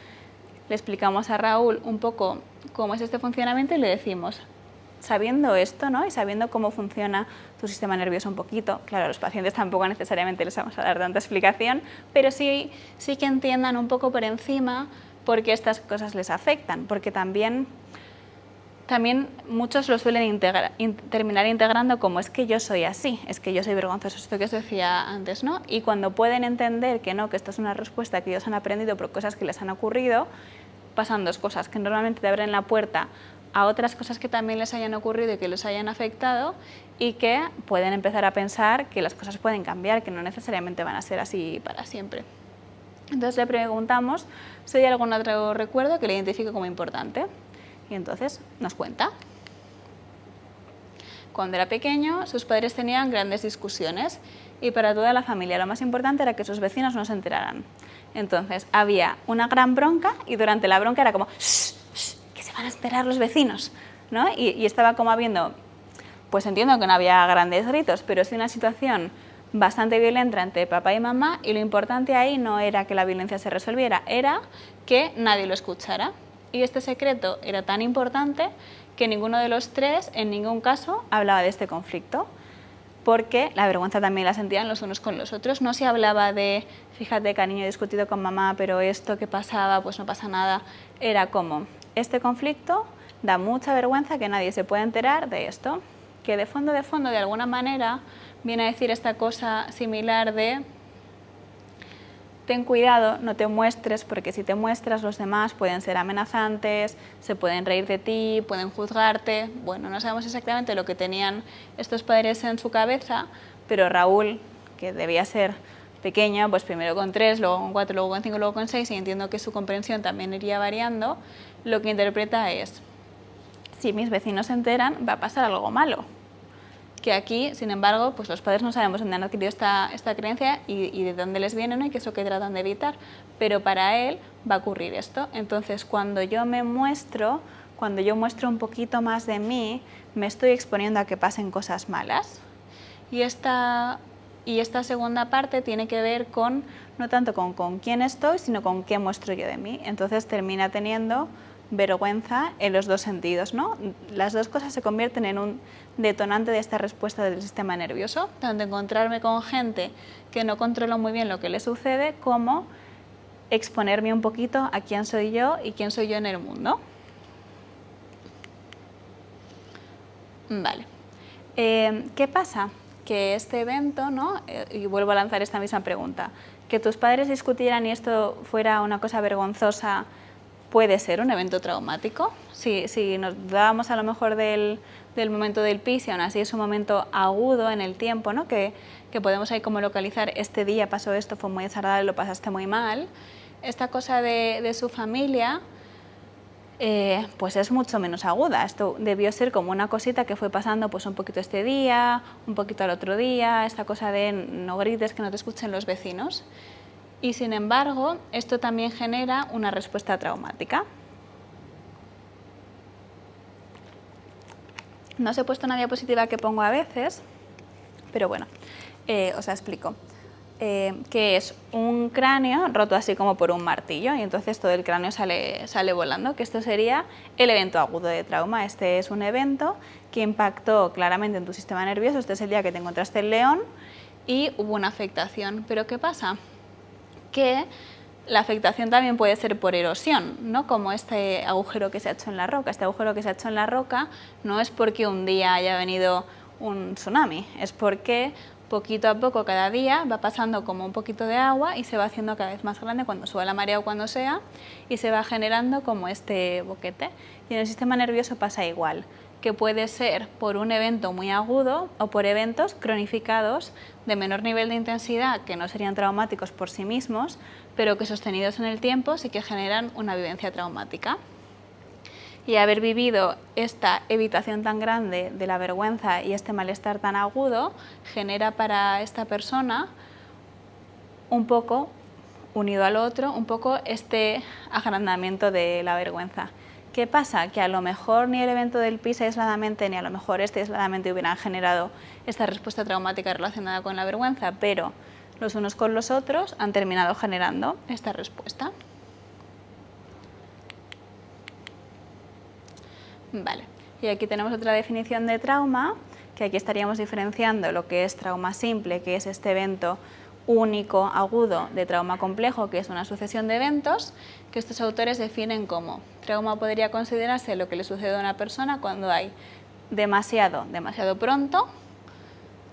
le explicamos a Raúl un poco cómo es este funcionamiento y le decimos, sabiendo esto, ¿no?, y sabiendo cómo funciona tu sistema nervioso un poquito, claro, a los pacientes tampoco necesariamente les vamos a dar tanta explicación, pero sí que entiendan un poco por encima por qué estas cosas les afectan, porque también muchos lo suelen terminar integrando como es que yo soy así, es que yo soy vergonzoso, esto que os decía antes, ¿no? Y cuando pueden entender que no, que esto es una respuesta que ellos han aprendido por cosas que les han ocurrido, pasan dos cosas, que normalmente te abren la puerta a otras cosas que también les hayan ocurrido y que les hayan afectado y que pueden empezar a pensar que las cosas pueden cambiar, que no necesariamente van a ser así para siempre. Entonces le preguntamos si hay algún otro recuerdo que le identifique como importante y entonces nos cuenta. Cuando era pequeño, sus padres tenían grandes discusiones y para toda la familia lo más importante era que sus vecinos no se enteraran. Entonces había una gran bronca y durante la bronca era como "Shh, shh, que se van a enterar los vecinos", ¿no? Y estaba como habiendo, pues entiendo que no había grandes gritos, pero sí una situación bastante violenta entre papá y mamá y lo importante ahí no era que la violencia se resolviera, era que nadie lo escuchara. Y este secreto era tan importante que ninguno de los tres en ningún caso hablaba de este conflicto, porque la vergüenza también la sentían los unos con los otros. No se hablaba de, fíjate cariño, he discutido con mamá, pero esto que pasaba, pues no pasa nada. Era como, este conflicto da mucha vergüenza que nadie se pueda enterar de esto, que de fondo, de alguna manera, viene a decir esta cosa similar de ten cuidado, no te muestres, porque si te muestras los demás pueden ser amenazantes, se pueden reír de ti, pueden juzgarte. Bueno, no sabemos exactamente lo que tenían estos padres en su cabeza, pero Raúl, que debía ser pequeño, pues primero con 3, luego con 4, luego con 5, luego con 6, y entiendo que su comprensión también iría variando, lo que interpreta es, si mis vecinos se enteran, va a pasar algo malo. Que aquí, sin embargo, pues los padres no sabemos dónde han adquirido esta creencia y de dónde les viene, ¿no? Y qué es lo que tratan de evitar, pero para él va a ocurrir esto. Entonces, cuando yo me muestro, cuando yo muestro un poquito más de mí, me estoy exponiendo a que pasen cosas malas. Y esta segunda parte tiene que ver con, no tanto con quién estoy, sino con qué muestro yo de mí. Entonces termina teniendo vergüenza en los dos sentidos, ¿no? Las dos cosas se convierten en un detonante de esta respuesta del sistema nervioso, tanto encontrarme con gente que no controlo muy bien lo que le sucede, como exponerme un poquito a quién soy yo y quién soy yo en el mundo. Vale. ¿Qué pasa? Que este evento, ¿no? Y vuelvo a lanzar esta misma pregunta, que tus padres discutieran y esto fuera una cosa vergonzosa, ¿puede ser un evento traumático? Si nos dábamos a lo mejor del momento del pis y aún así es un momento agudo en el tiempo, ¿no? que podemos ahí como localizar, este día pasó esto, fue muy desagradable, lo pasaste muy mal, esta cosa de su familia pues es mucho menos aguda. Esto debió ser como una cosita que fue pasando pues un poquito este día, un poquito al otro día, esta cosa de no grites, que no te escuchen los vecinos. Y sin embargo, esto también genera una respuesta traumática. No os he puesto una diapositiva que pongo a veces, pero bueno, os la explico. Que es un cráneo roto así como por un martillo y entonces todo el cráneo sale volando, que esto sería el evento agudo de trauma. Este es un evento que impactó claramente en tu sistema nervioso. Este es el día que te encontraste el león y hubo una afectación. ¿Pero qué pasa? Que la afectación también puede ser por erosión, ¿no? Como este agujero que se ha hecho en la roca. Este agujero que se ha hecho en la roca no es porque un día haya venido un tsunami, es porque poquito a poco cada día va pasando como un poquito de agua y se va haciendo cada vez más grande cuando sube la marea o cuando sea y se va generando como este boquete. Y en el sistema nervioso pasa igual, que puede ser por un evento muy agudo o por eventos cronificados de menor nivel de intensidad que no serían traumáticos por sí mismos, pero que sostenidos en el tiempo sí que generan una vivencia traumática. Y haber vivido esta evitación tan grande de la vergüenza y este malestar tan agudo genera para esta persona un poco, unido al otro, un poco este agrandamiento de la vergüenza. ¿Qué pasa? Que a lo mejor ni el evento del PIS aisladamente ni a lo mejor este aisladamente hubieran generado esta respuesta traumática relacionada con la vergüenza, pero los unos con los otros han terminado generando esta respuesta. Vale, y aquí tenemos otra definición de trauma, que aquí estaríamos diferenciando lo que es trauma simple, que es este evento único, agudo, de trauma complejo, que es una sucesión de eventos, que estos autores definen como trauma podría considerarse lo que le sucede a una persona cuando hay demasiado pronto,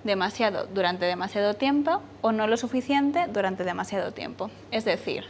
demasiado durante demasiado tiempo o no lo suficiente durante demasiado tiempo. Es decir,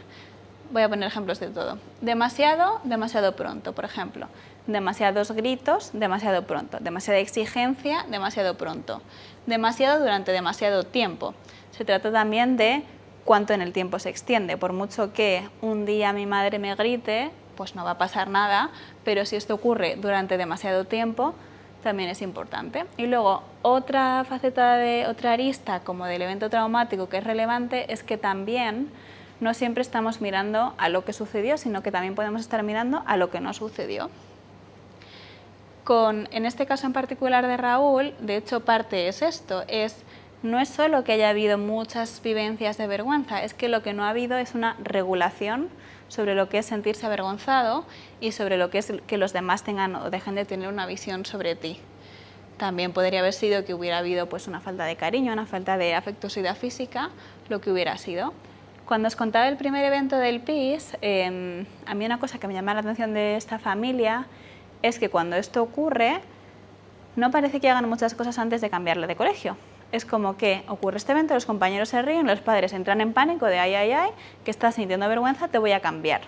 voy a poner ejemplos de todo. Demasiado, demasiado pronto, por ejemplo. Demasiados gritos, demasiado pronto. Demasiada exigencia, demasiado pronto. Demasiado durante demasiado tiempo. Se trata también de cuánto en el tiempo se extiende. Por mucho que un día mi madre me grite, pues no va a pasar nada, pero si esto ocurre durante demasiado tiempo, también es importante. Y luego, otra faceta de otra arista como del evento traumático que es relevante es que también no siempre estamos mirando a lo que sucedió, sino que también podemos estar mirando a lo que no sucedió. En este caso en particular de Raúl, de hecho parte es esto, no es solo que haya habido muchas vivencias de vergüenza, es que lo que no ha habido es una regulación sobre lo que es sentirse avergonzado y sobre lo que es que los demás tengan o dejen de tener una visión sobre ti. También podría haber sido que hubiera habido pues, una falta de cariño, una falta de afectuosidad física, lo que hubiera sido. Cuando os contaba el primer evento del PIS, a mí una cosa que me llama la atención de esta familia es que cuando esto ocurre, no parece que hagan muchas cosas antes de cambiarle de colegio. Es como que ocurre este evento, los compañeros se ríen, los padres entran en pánico de ay, ay, ay, que estás sintiendo vergüenza, te voy a cambiar.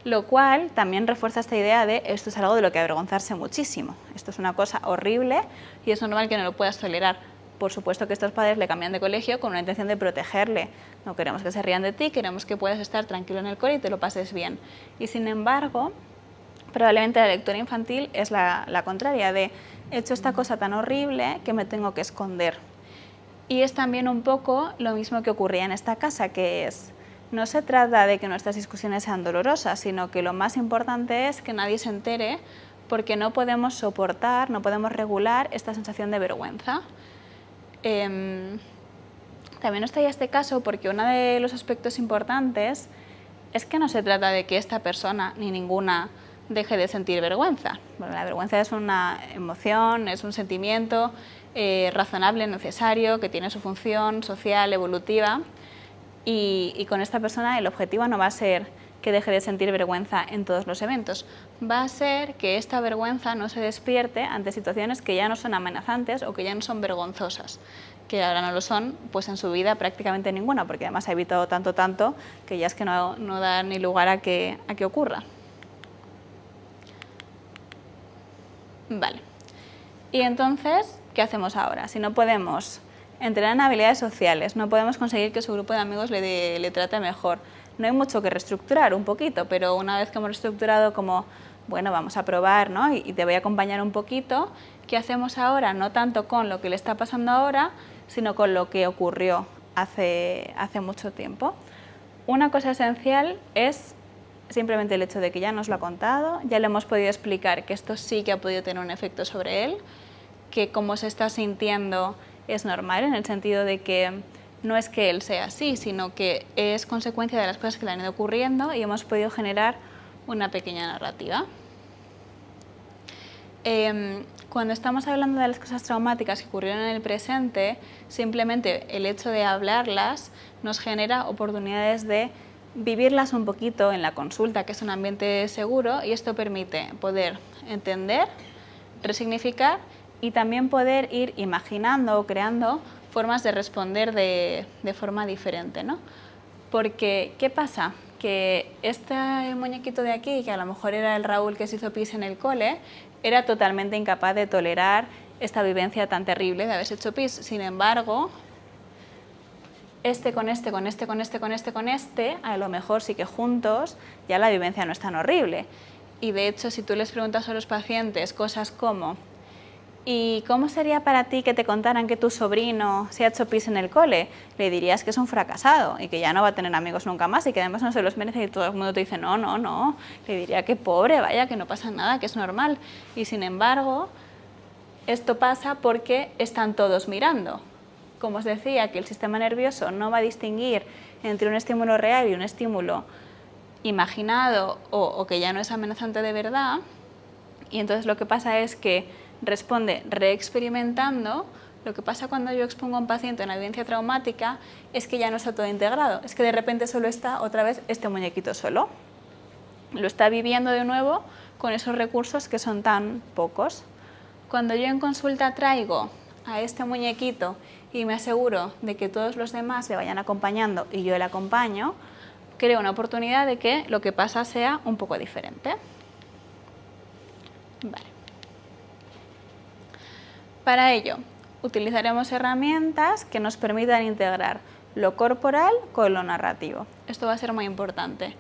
Lo cual también refuerza esta idea de esto es algo de lo que avergonzarse muchísimo. Esto es una cosa horrible y es normal que no lo puedas tolerar. Por supuesto que estos padres le cambian de colegio con una intención de protegerle. No queremos que se rían de ti, queremos que puedas estar tranquilo en el cole y te lo pases bien. Y sin embargo, probablemente la lectura infantil es la contraria de he hecho esta cosa tan horrible que me tengo que esconder. Y es también un poco lo mismo que ocurría en esta casa, que es, no se trata de que nuestras discusiones sean dolorosas, sino que lo más importante es que nadie se entere porque no podemos soportar, no podemos regular esta sensación de vergüenza. También está ya este caso porque uno de los aspectos importantes es que no se trata de que esta persona ni ninguna deje de sentir vergüenza. Bueno, la vergüenza es una emoción, es un sentimiento razonable, necesario, que tiene su función social, evolutiva, y con esta persona el objetivo no va a ser que deje de sentir vergüenza en todos los eventos, va a ser que esta vergüenza no se despierte ante situaciones que ya no son amenazantes o que ya no son vergonzosas, que ahora no lo son, pues en su vida prácticamente ninguna, porque además ha evitado tanto que ya es que no da ni lugar a que ocurra. Vale. Y entonces, ¿qué hacemos ahora? Si no podemos entrenar en habilidades sociales, no podemos conseguir que su grupo de amigos le trate mejor, no hay mucho que reestructurar, un poquito, pero una vez que hemos reestructurado como, bueno, vamos a probar, ¿no? y te voy a acompañar un poquito, ¿qué hacemos ahora? No tanto con lo que le está pasando ahora, sino con lo que ocurrió hace mucho tiempo. Una cosa esencial es simplemente el hecho de que ya nos lo ha contado, ya le hemos podido explicar que esto sí que ha podido tener un efecto sobre él, que cómo se está sintiendo es normal, en el sentido de que no es que él sea así, sino que es consecuencia de las cosas que le han ido ocurriendo y hemos podido generar una pequeña narrativa. Cuando estamos hablando de las cosas traumáticas que ocurrieron en el presente, simplemente el hecho de hablarlas nos genera oportunidades de vivirlas un poquito en la consulta, que es un ambiente seguro, y esto permite poder entender, resignificar y también poder ir imaginando o creando formas de responder de forma diferente, ¿no? Porque, ¿qué pasa? Que este muñequito de aquí, que a lo mejor era el Raúl que se hizo pis en el cole, era totalmente incapaz de tolerar esta vivencia tan terrible de haberse hecho pis. Sin embargo, con este, a lo mejor sí que juntos ya la vivencia no es tan horrible. Y de hecho, si tú les preguntas a los pacientes cosas como ¿y cómo sería para ti que te contaran que tu sobrino se ha hecho pis en el cole? Le dirías que es un fracasado y que ya no va a tener amigos nunca más y que además no se los merece y todo el mundo te dice no. Le diría que pobre, vaya, que no pasa nada, que es normal. Y sin embargo, esto pasa porque están todos mirando. Como os decía, que el sistema nervioso no va a distinguir entre un estímulo real y un estímulo imaginado o que ya no es amenazante de verdad. Y entonces lo que pasa es que responde reexperimentando. Lo que pasa cuando yo expongo a un paciente una vivencia traumática es que ya no está todo integrado, es que de repente solo está otra vez este muñequito solo. Lo está viviendo de nuevo con esos recursos que son tan pocos. Cuando yo en consulta traigo a este muñequito y me aseguro de que todos los demás le vayan acompañando y yo le acompaño, creo una oportunidad de que lo que pasa sea un poco diferente. Vale. Para ello, utilizaremos herramientas que nos permitan integrar lo corporal con lo narrativo. Esto va a ser muy importante.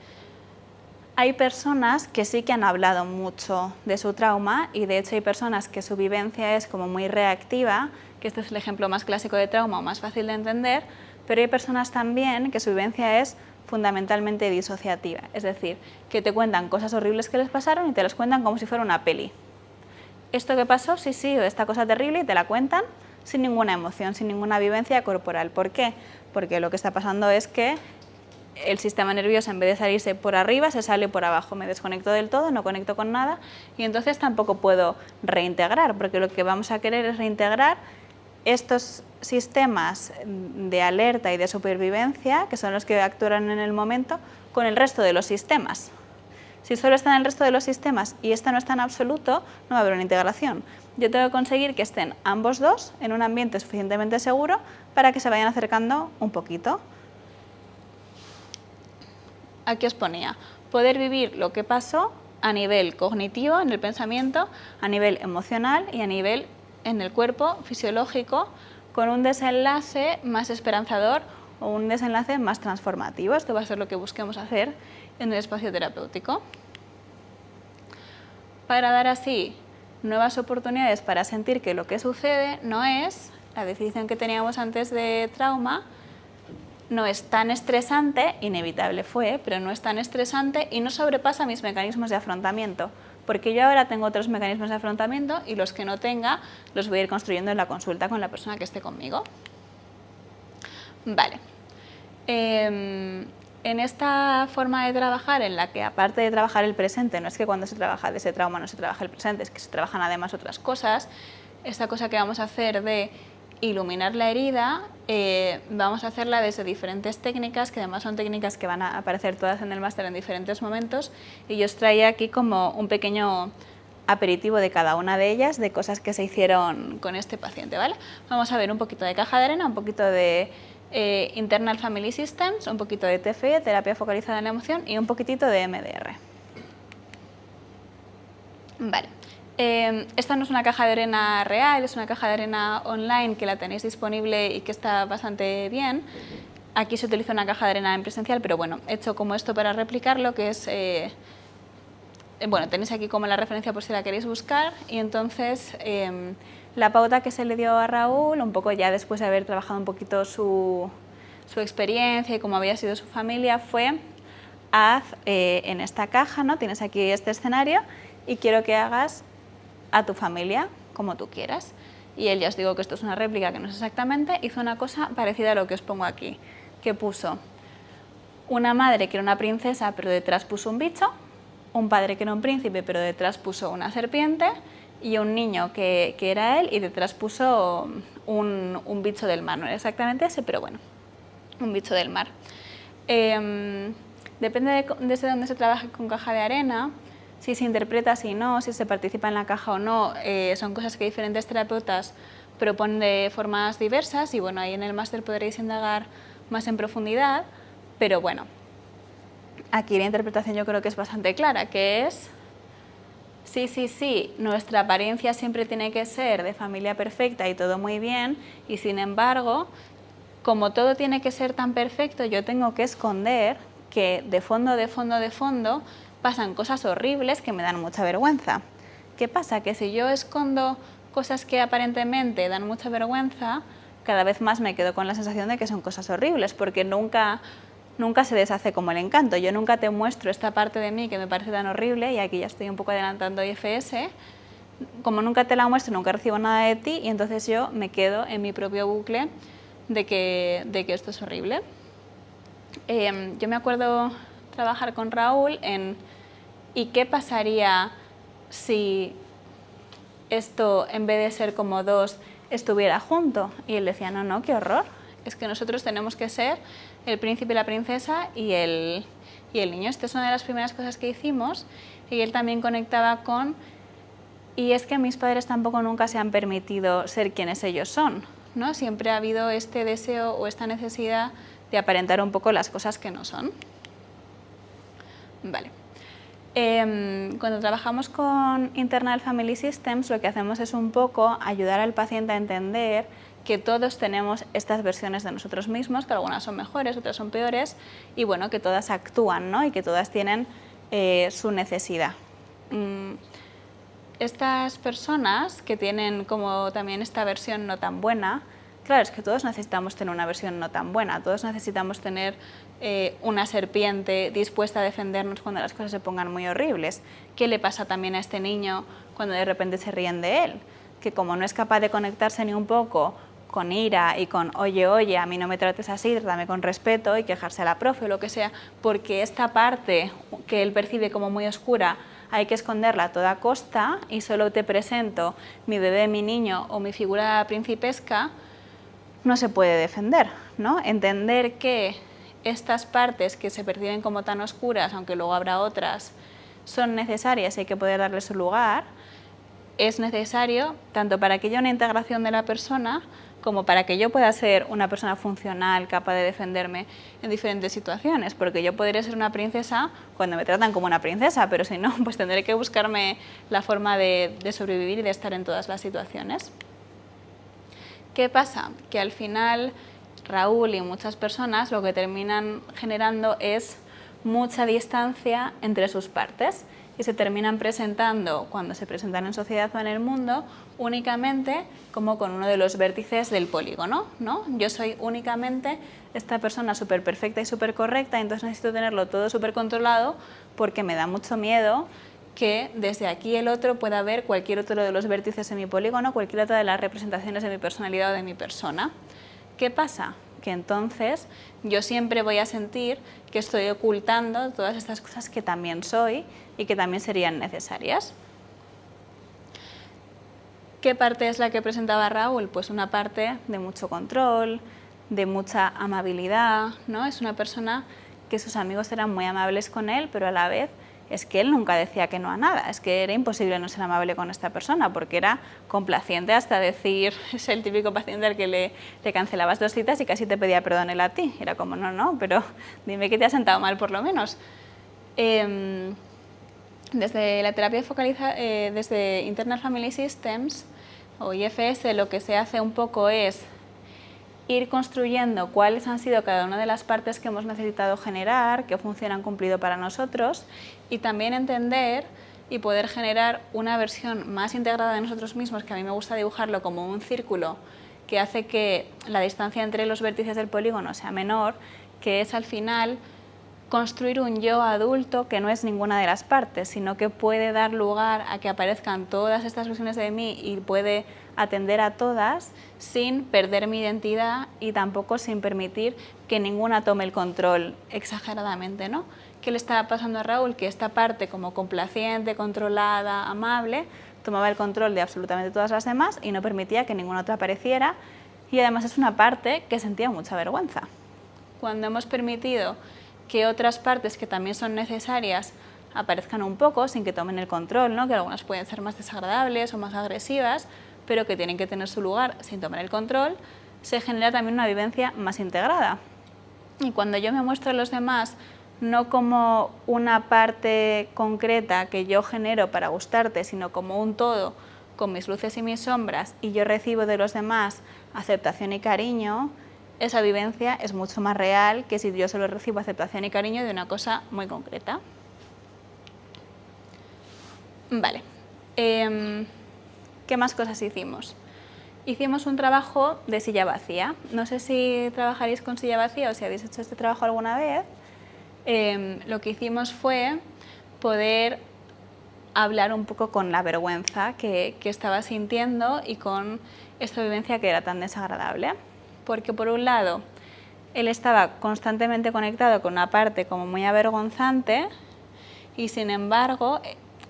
Hay personas que sí que han hablado mucho de su trauma y de hecho hay personas que su vivencia es como muy reactiva, que este es el ejemplo más clásico de trauma o más fácil de entender, pero hay personas también que su vivencia es fundamentalmente disociativa, es decir, que te cuentan cosas horribles que les pasaron y te las cuentan como si fuera una peli. Esto que pasó, sí, o esta cosa terrible y te la cuentan sin ninguna emoción, sin ninguna vivencia corporal. ¿Por qué? Porque lo que está pasando es que el sistema nervioso, en vez de salirse por arriba, se sale por abajo. Me desconecto del todo, no conecto con nada y entonces tampoco puedo reintegrar, porque lo que vamos a querer es reintegrar estos sistemas de alerta y de supervivencia, que son los que actúan en el momento, con el resto de los sistemas. Si solo está en el resto de los sistemas y este no está en absoluto, no va a haber una integración. Yo tengo que conseguir que estén ambos dos en un ambiente suficientemente seguro para que se vayan acercando un poquito. Aquí os ponía, poder vivir lo que pasó a nivel cognitivo, en el pensamiento, a nivel emocional y a nivel en el cuerpo fisiológico, con un desenlace más esperanzador o un desenlace más transformativo. Esto va a ser lo que busquemos hacer en el espacio terapéutico. Para dar así nuevas oportunidades para sentir que lo que sucede no es la definición que teníamos antes de trauma, no es tan estresante, inevitable fue, pero no es tan estresante y no sobrepasa mis mecanismos de afrontamiento, porque yo ahora tengo otros mecanismos de afrontamiento y los que no tenga los voy a ir construyendo en la consulta con la persona que esté conmigo. Vale. En esta forma de trabajar, en la que aparte de trabajar el presente, no es que cuando se trabaja de ese trauma no se trabaja el presente, es que se trabajan además otras cosas, esta cosa que vamos a hacer de iluminar la herida, vamos a hacerla desde diferentes técnicas, que además son técnicas que van a aparecer todas en el máster en diferentes momentos, y yo os traía aquí como un pequeño aperitivo de cada una de ellas, de cosas que se hicieron con este paciente, ¿vale? Vamos a ver un poquito de caja de arena, un poquito de Internal Family Systems, un poquito de TFE, terapia focalizada en la emoción, y un poquitito de MDR. Vale. Esta no es una caja de arena real, es una caja de arena online que la tenéis disponible y que está bastante bien. Aquí se utiliza una caja de arena en presencial, pero bueno, he hecho como esto para replicarlo, que es... bueno, tenéis aquí como la referencia por si la queréis buscar. Y entonces, la pauta que se le dio a Raúl, un poco ya después de haber trabajado un poquito su experiencia y cómo había sido su familia, fue haz en esta caja, ¿no? Tienes aquí este escenario y quiero que hagas a tu familia como tú quieras. Y él, ya os digo que esto es una réplica que no es exactamente, hizo una cosa parecida a lo que os pongo aquí, que puso una madre que era una princesa pero detrás puso un bicho, un padre que era un príncipe pero detrás puso una serpiente y un niño que era él y detrás puso un bicho del mar. No era exactamente ese, pero bueno, un bicho del mar. Depende desde dónde se trabaje con caja de arena, si se interpreta, si no, si se participa en la caja o no, son cosas que diferentes terapeutas proponen de formas diversas y bueno, ahí en el máster podréis indagar más en profundidad, pero bueno, aquí la interpretación yo creo que es bastante clara, que es sí, nuestra apariencia siempre tiene que ser de familia perfecta y todo muy bien y sin embargo, como todo tiene que ser tan perfecto, yo tengo que esconder que de fondo pasan cosas horribles que me dan mucha vergüenza. ¿Qué pasa? Que si yo escondo cosas que aparentemente dan mucha vergüenza, cada vez más me quedo con la sensación de que son cosas horribles, porque nunca se deshace como el encanto. Yo nunca te muestro esta parte de mí que me parece tan horrible, y aquí ya estoy un poco adelantando IFS, como nunca te la muestro, nunca recibo nada de ti, y entonces yo me quedo en mi propio bucle de que esto es horrible. Yo me acuerdo trabajar con Raúl en ¿y qué pasaría si esto, en vez de ser como dos, estuviera junto? Y él decía, no, qué horror, es que nosotros tenemos que ser el príncipe y la princesa y el niño. Esta es una de las primeras cosas que hicimos y él también conectaba con, y es que mis padres tampoco nunca se han permitido ser quienes ellos son, ¿no? Siempre ha habido este deseo o esta necesidad de aparentar un poco las cosas que no son. Vale. Cuando trabajamos con Internal Family Systems, lo que hacemos es un poco ayudar al paciente a entender que todos tenemos estas versiones de nosotros mismos, que algunas son mejores, otras son peores, y bueno, que todas actúan, ¿no? Y que todas tienen su necesidad. Estas personas que tienen como también esta versión no tan buena, claro, es que todos necesitamos tener una versión no tan buena, todos necesitamos tener una serpiente dispuesta a defendernos cuando las cosas se pongan muy horribles. ¿Qué le pasa también a este niño cuando de repente se ríen de él? Que como no es capaz de conectarse ni un poco con ira y con oye, a mí no me trates así, trátame con respeto y quejarse a la profe o lo que sea, porque esta parte que él percibe como muy oscura hay que esconderla a toda costa y solo te presento mi bebé, mi niño o mi figura principesca, no se puede defender, ¿no? Entender que estas partes que se perciben como tan oscuras, aunque luego habrá otras, son necesarias y hay que poder darle su lugar, es necesario tanto para que haya una integración de la persona como para que yo pueda ser una persona funcional, capaz de defenderme en diferentes situaciones, porque yo podré ser una princesa cuando me tratan como una princesa, pero si no, pues tendré que buscarme la forma de sobrevivir y de estar en todas las situaciones. ¿Qué pasa? Que al final Raúl y muchas personas lo que terminan generando es mucha distancia entre sus partes y se terminan presentando, cuando se presentan en sociedad o en el mundo, únicamente como con uno de los vértices del polígono, ¿no? Yo soy únicamente esta persona súper perfecta y súper correcta, entonces necesito tenerlo todo súper controlado porque me da mucho miedo que desde aquí el otro pueda ver cualquier otro de los vértices de mi polígono, cualquier otra de las representaciones de mi personalidad o de mi persona. ¿Qué pasa? Que entonces yo siempre voy a sentir que estoy ocultando todas estas cosas que también soy y que también serían necesarias. ¿Qué parte es la que presentaba Raúl? Pues una parte de mucho control, de mucha amabilidad, ¿no? Es una persona que sus amigos eran muy amables con él, pero a la vez es que él nunca decía que no a nada, es que era imposible no ser amable con esta persona porque era complaciente hasta decir, es el típico paciente al que le cancelabas 2 citas y casi te pedía perdón él a ti. Era como, no, pero dime que te has sentado mal por lo menos. Desde la terapia focalizada, desde Internal Family Systems o IFS, lo que se hace un poco es ir construyendo cuáles han sido cada una de las partes que hemos necesitado generar, qué función han cumplido para nosotros y también entender y poder generar una versión más integrada de nosotros mismos, que a mí me gusta dibujarlo como un círculo que hace que la distancia entre los vértices del polígono sea menor, que es al final construir un yo adulto que no es ninguna de las partes, sino que puede dar lugar a que aparezcan todas estas versiones de mí y puede atender a todas sin perder mi identidad y tampoco sin permitir que ninguna tome el control exageradamente, ¿no? ¿Qué le estaba pasando a Raúl? Que esta parte como complaciente, controlada, amable, tomaba el control de absolutamente todas las demás y no permitía que ninguna otra apareciera, y además es una parte que sentía mucha vergüenza. Cuando hemos permitido que otras partes que también son necesarias aparezcan un poco sin que tomen el control, ¿no? Que algunas pueden ser más desagradables o más agresivas, pero que tienen que tener su lugar sin tomar el control, se genera también una vivencia más integrada. Y cuando yo me muestro a los demás no como una parte concreta que yo genero para gustarte, sino como un todo con mis luces y mis sombras, y yo recibo de los demás aceptación y cariño, esa vivencia es mucho más real que si yo solo recibo aceptación y cariño de una cosa muy concreta. Vale. ¿Qué más cosas hicimos? Hicimos un trabajo de silla vacía. No sé si trabajaréis con silla vacía o si habéis hecho este trabajo alguna vez. Lo que hicimos fue poder hablar un poco con la vergüenza que estaba sintiendo y con esta vivencia que era tan desagradable. Porque por un lado, él estaba constantemente conectado con una parte como muy avergonzante y sin embargo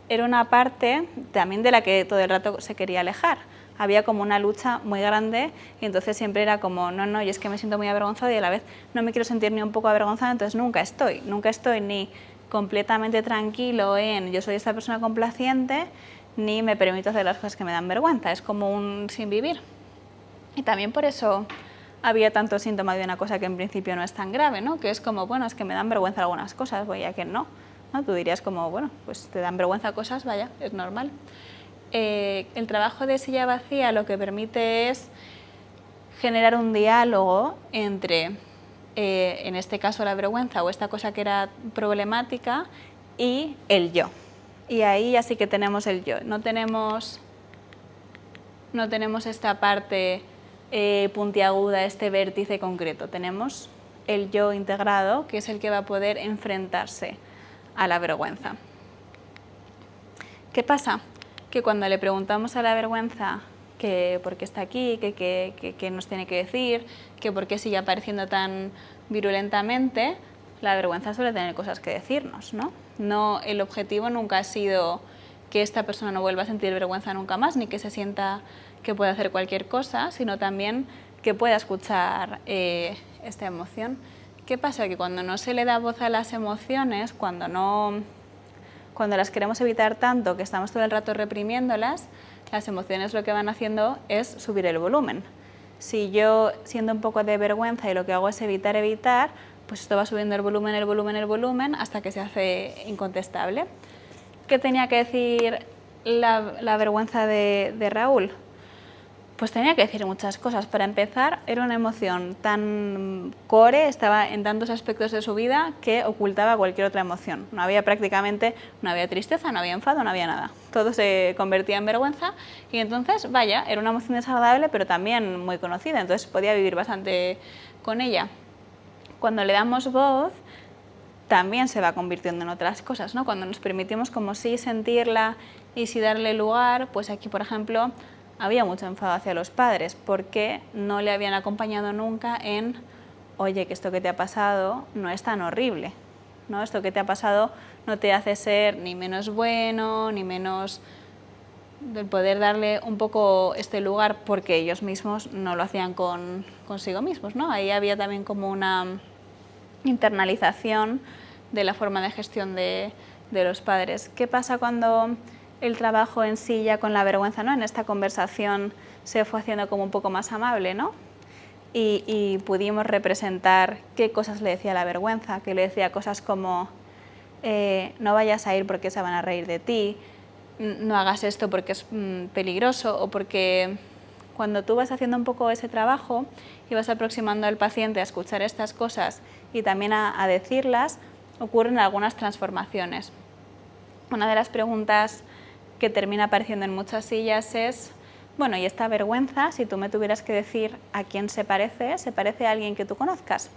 era una parte también de la que todo el rato se quería alejar. Había como una lucha muy grande y entonces siempre era como, no, y es que me siento muy avergonzado y a la vez no me quiero sentir ni un poco avergonzado, entonces nunca estoy ni completamente tranquilo en yo soy esta persona complaciente, ni me permito hacer las cosas que me dan vergüenza, es como un sin vivir. Y también por eso había tanto síntoma de una cosa que en principio no es tan grave, ¿no? Que es como, bueno, es que me dan vergüenza algunas cosas, voy a que no. ¿no? Tú dirías como, bueno, pues te dan vergüenza cosas, vaya, es normal. El trabajo de silla vacía lo que permite es generar un diálogo entre, en este caso, la vergüenza o esta cosa que era problemática y el yo. Y ahí ya sí que tenemos el yo. No tenemos esta parte puntiaguda, este vértice concreto. Tenemos el yo integrado, que es el que va a poder enfrentarse a la vergüenza. ¿Qué pasa? Que cuando le preguntamos a la vergüenza que por qué está aquí, que nos tiene que decir, que por qué sigue apareciendo tan virulentamente, la vergüenza suele tener cosas que decirnos, ¿no? No, el objetivo nunca ha sido que esta persona no vuelva a sentir vergüenza nunca más, ni que se sienta que puede hacer cualquier cosa, sino también que pueda escuchar esta emoción. ¿Qué pasa? Que cuando no se le da voz a las emociones, cuando las queremos evitar tanto que estamos todo el rato reprimiéndolas, las emociones lo que van haciendo es subir el volumen. Si yo siento un poco de vergüenza y lo que hago es evitar, pues esto va subiendo el volumen hasta que se hace incontestable. ¿Qué tenía que decir la vergüenza de Raúl? Pues tenía que decir muchas cosas. Para empezar, era una emoción tan core, estaba en tantos aspectos de su vida que ocultaba cualquier otra emoción. No había tristeza, no había enfado, no había nada. Todo se convertía en vergüenza y entonces, vaya, era una emoción desagradable pero también muy conocida, entonces podía vivir bastante con ella. Cuando le damos voz, también se va convirtiendo en otras cosas, ¿no? Cuando nos permitimos como sí sentirla y sí darle lugar, pues aquí, por ejemplo, había mucho enfado hacia los padres porque no le habían acompañado nunca en, oye, que esto que te ha pasado no es tan horrible, ¿no? Esto que te ha pasado no te hace ser ni menos bueno, ni menos del poder darle un poco este lugar porque ellos mismos no lo hacían consigo mismos, ¿no? Ahí había también como una internalización de la forma de gestión de los padres. ¿Qué pasa cuando el trabajo en sí ya con la vergüenza, ¿no? En esta conversación se fue haciendo como un poco más amable, ¿no? Y pudimos representar qué cosas le decía la vergüenza, que le decía cosas como no vayas a ir porque se van a reír de ti, no hagas esto porque es peligroso, o porque cuando tú vas haciendo un poco ese trabajo y vas aproximando al paciente a escuchar estas cosas y también a decirlas, ocurren algunas transformaciones. Una de las preguntas que termina apareciendo en muchas sillas es, bueno, y esta vergüenza, si tú me tuvieras que decir a quién se parece a alguien que tú conozcas.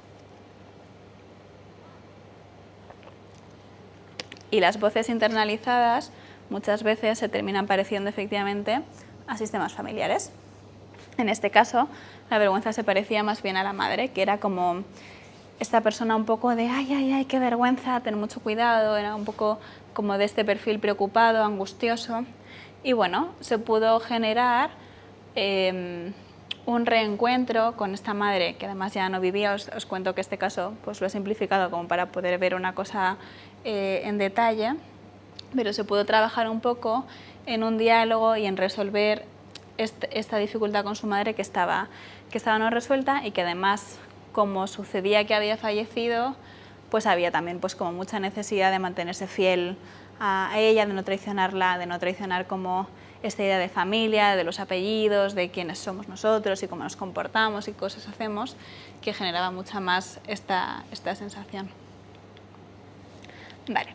Y las voces internalizadas muchas veces se terminan pareciendo efectivamente a sistemas familiares. En este caso, la vergüenza se parecía más bien a la madre, que era como esta persona un poco de ay, qué vergüenza, ten mucho cuidado, era un poco como de este perfil preocupado, angustioso. Y bueno, se pudo generar un reencuentro con esta madre, que además ya no vivía. Os cuento que este caso pues lo he simplificado como para poder ver una cosa en detalle, pero se pudo trabajar un poco en un diálogo y en resolver esta dificultad con su madre que estaba no resuelta, y que además, como sucedía que había fallecido, pues había también pues como mucha necesidad de mantenerse fiel a ella, de no traicionarla, de no traicionar como esta idea de familia, de los apellidos, de quiénes somos nosotros y cómo nos comportamos y cosas hacemos, que generaba mucha más esta sensación. Vale.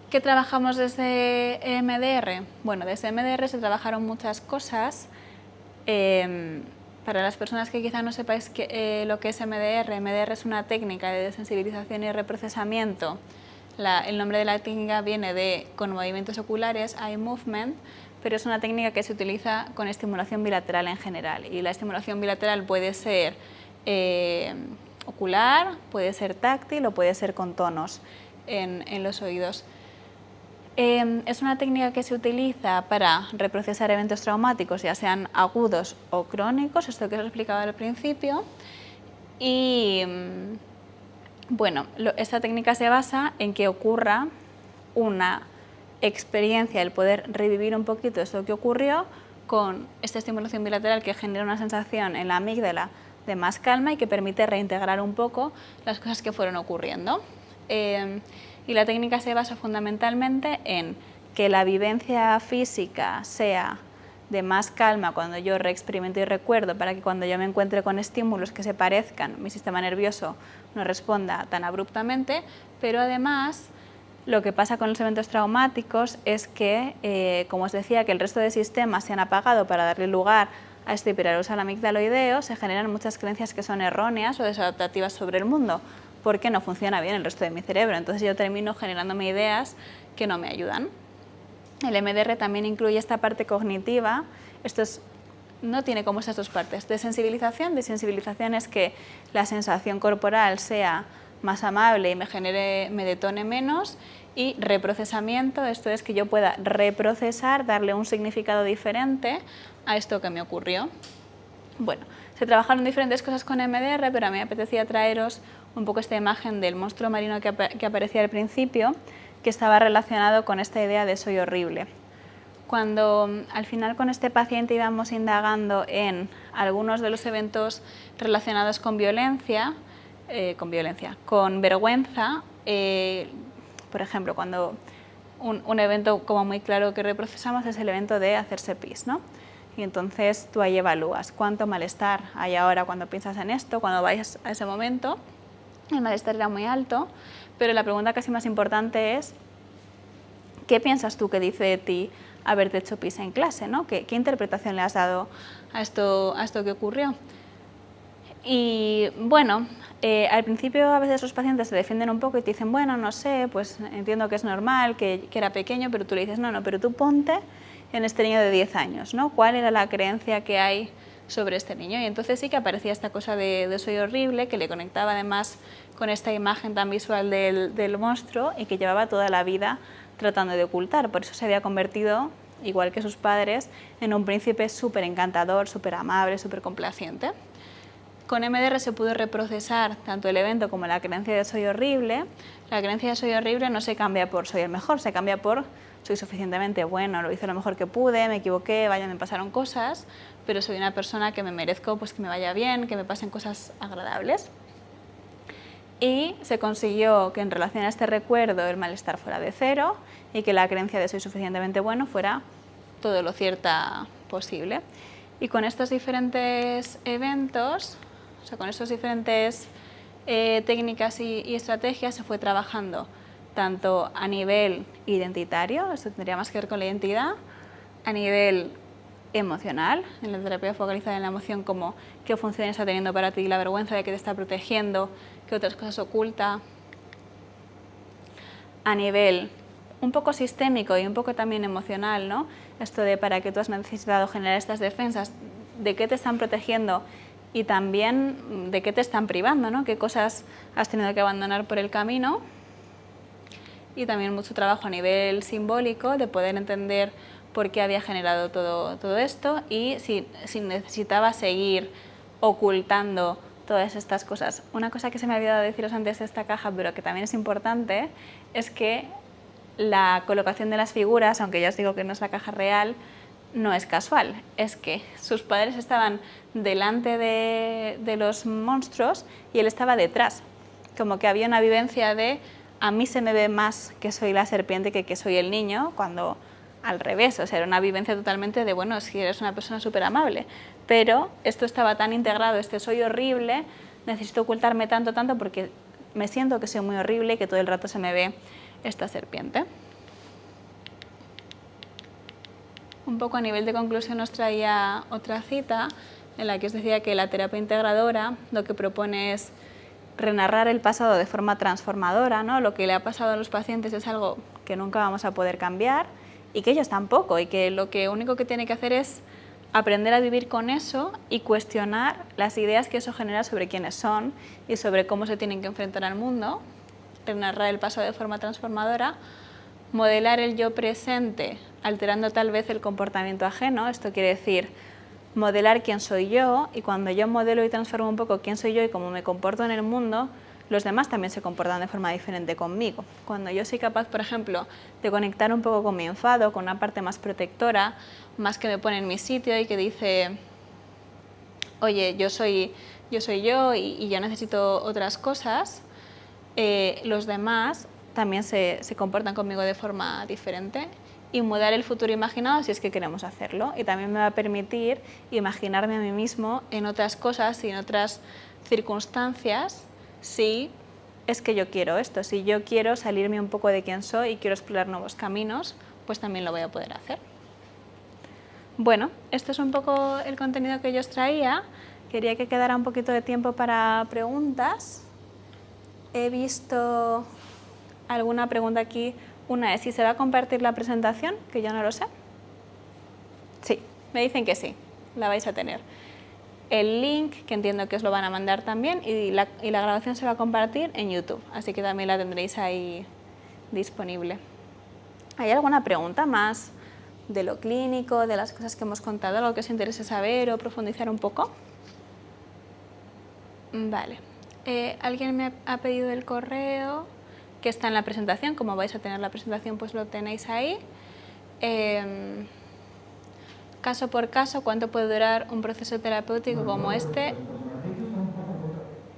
¿Qué trabajamos desde EMDR? Bueno, desde EMDR se trabajaron muchas cosas. Para las personas que quizá no sepáis lo que es EMDR, EMDR es una técnica de desensibilización y reprocesamiento. El nombre de la técnica viene de con movimientos oculares, eye movement, pero es una técnica que se utiliza con estimulación bilateral en general. Y la estimulación bilateral puede ser ocular, puede ser táctil o puede ser con tonos en los oídos. Es una técnica que se utiliza para reprocesar eventos traumáticos, ya sean agudos o crónicos, esto que os he explicado al principio. Y bueno, esta técnica se basa en que ocurra una experiencia, el poder revivir un poquito esto que ocurrió con esta estimulación bilateral que genera una sensación en la amígdala de más calma y que permite reintegrar un poco las cosas que fueron ocurriendo. y la técnica se basa fundamentalmente en que la vivencia física sea de más calma cuando yo reexperimento y recuerdo, para que cuando yo me encuentre con estímulos que se parezcan, mi sistema nervioso no responda tan abruptamente, pero además lo que pasa con los eventos traumáticos es que, como os decía, que el resto de sistemas se han apagado para darle lugar a este hiperarousal amigdaloideo, se generan muchas creencias que son erróneas o desadaptativas sobre el mundo, porque no funciona bien el resto de mi cerebro. Entonces yo termino generándome ideas que no me ayudan. El MDR también incluye esta parte cognitiva. No tiene como esas dos partes. Desensibilización es que la sensación corporal sea más amable y me detone menos. Y reprocesamiento, esto es que yo pueda reprocesar, darle un significado diferente a esto que me ocurrió. Bueno, se trabajaron diferentes cosas con MDR, pero a mí me apetecía traeros un poco esta imagen del monstruo marino que aparecía al principio, que estaba relacionado con esta idea de soy horrible. Cuando al final con este paciente íbamos indagando en algunos de los eventos relacionados con violencia, con vergüenza, por ejemplo, cuando un evento como muy claro que reprocesamos es el evento de hacerse pis, ¿no? Y entonces tú ahí evalúas cuánto malestar hay ahora cuando piensas en esto, cuando vayas a ese momento. El malestar era muy alto, pero la pregunta casi más importante es ¿qué piensas tú que dice de ti haberte hecho pis en clase, ¿no? ¿Qué interpretación le has dado a esto que ocurrió? Y bueno, al principio a veces los pacientes se defienden un poco y te dicen, bueno, no sé, pues entiendo que es normal, que era pequeño, pero tú le dices, no, pero tú ponte en este niño de 10 años, ¿no? ¿Cuál era la creencia que hay sobre este niño? Y entonces sí que aparecía esta cosa de soy horrible, que le conectaba además con esta imagen tan visual del monstruo y que llevaba toda la vida tratando de ocultar. Por eso se había convertido, igual que sus padres, en un príncipe súper encantador, súper amable, súper complaciente. Con MDR se pudo reprocesar tanto el evento como la creencia de soy horrible. La creencia de soy horrible no se cambia por soy el mejor, se cambia por soy suficientemente bueno, lo hice lo mejor que pude, me equivoqué, vaya, me pasaron cosas, pero soy una persona que me merezco pues, que me vaya bien, que me pasen cosas agradables. Y se consiguió que en relación a este recuerdo el malestar fuera de 0 y que la creencia de soy suficientemente bueno fuera todo lo cierta posible. Y con estos diferentes eventos, o sea, con estas diferentes técnicas y estrategias se fue trabajando tanto a nivel identitario, esto tendría más que ver con la identidad, a nivel emocional, en la terapia focalizada en la emoción, como qué función está teniendo para ti la vergüenza de que te está protegiendo, qué otras cosas oculta, a nivel un poco sistémico y un poco también emocional, ¿no? Esto de para qué tú has necesitado generar estas defensas, de qué te están protegiendo y también de qué te están privando, ¿no? Qué cosas has tenido que abandonar por el camino. Y también mucho trabajo a nivel simbólico de poder entender por qué había generado todo esto y si necesitaba seguir ocultando todas estas cosas. Una cosa que se me ha olvidado deciros antes de esta caja, pero que también es importante, es que la colocación de las figuras, aunque ya os digo que no es la caja real, no es casual. Es que sus padres estaban delante de los monstruos y él estaba detrás. Como que había una vivencia de a mí se me ve más que soy la serpiente que soy el niño, cuando al revés, o sea, era una vivencia totalmente de, bueno, si eres una persona súper amable, pero esto estaba tan integrado, soy horrible, necesito ocultarme tanto, porque me siento que soy muy horrible y que todo el rato se me ve esta serpiente. Un poco a nivel de conclusión os traía otra cita en la que os decía que la terapia integradora lo que propone es renarrar el pasado de forma transformadora, ¿no? Lo que le ha pasado a los pacientes es algo que nunca vamos a poder cambiar y que ellos tampoco, y que lo único que tiene que hacer es aprender a vivir con eso y cuestionar las ideas que eso genera sobre quiénes son y sobre cómo se tienen que enfrentar al mundo, renarrar el pasado de forma transformadora, modelar el yo presente alterando tal vez el comportamiento ajeno. Esto quiere decir modelar quién soy yo, y cuando yo modelo y transformo un poco quién soy yo y cómo me comporto en el mundo, los demás también se comportan de forma diferente conmigo. Cuando yo soy capaz, por ejemplo, de conectar un poco con mi enfado, con una parte más protectora, más que me pone en mi sitio y que dice, oye, yo soy yo y yo necesito otras cosas, los demás también se comportan conmigo de forma diferente, y mudar el futuro imaginado si es que queremos hacerlo. Y también me va a permitir imaginarme a mí mismo en otras cosas y en otras circunstancias si es que yo quiero esto. Si yo quiero salirme un poco de quién soy y quiero explorar nuevos caminos, pues también lo voy a poder hacer. Bueno, esto es un poco el contenido que yo os traía. Quería que quedara un poquito de tiempo para preguntas. He visto alguna pregunta aquí. Una es si se va a compartir la presentación, que yo no lo sé. Sí, me dicen que sí, la vais a tener. El link, que entiendo que os lo van a mandar también, y la grabación se va a compartir en YouTube, así que también la tendréis ahí disponible. ¿Hay alguna pregunta más de lo clínico, de las cosas que hemos contado, algo que os interese saber o profundizar un poco? Vale. Alguien me ha pedido el correo que está en la presentación. Como vais a tener la presentación, pues lo tenéis ahí. Caso por caso, ¿cuánto puede durar un proceso terapéutico como este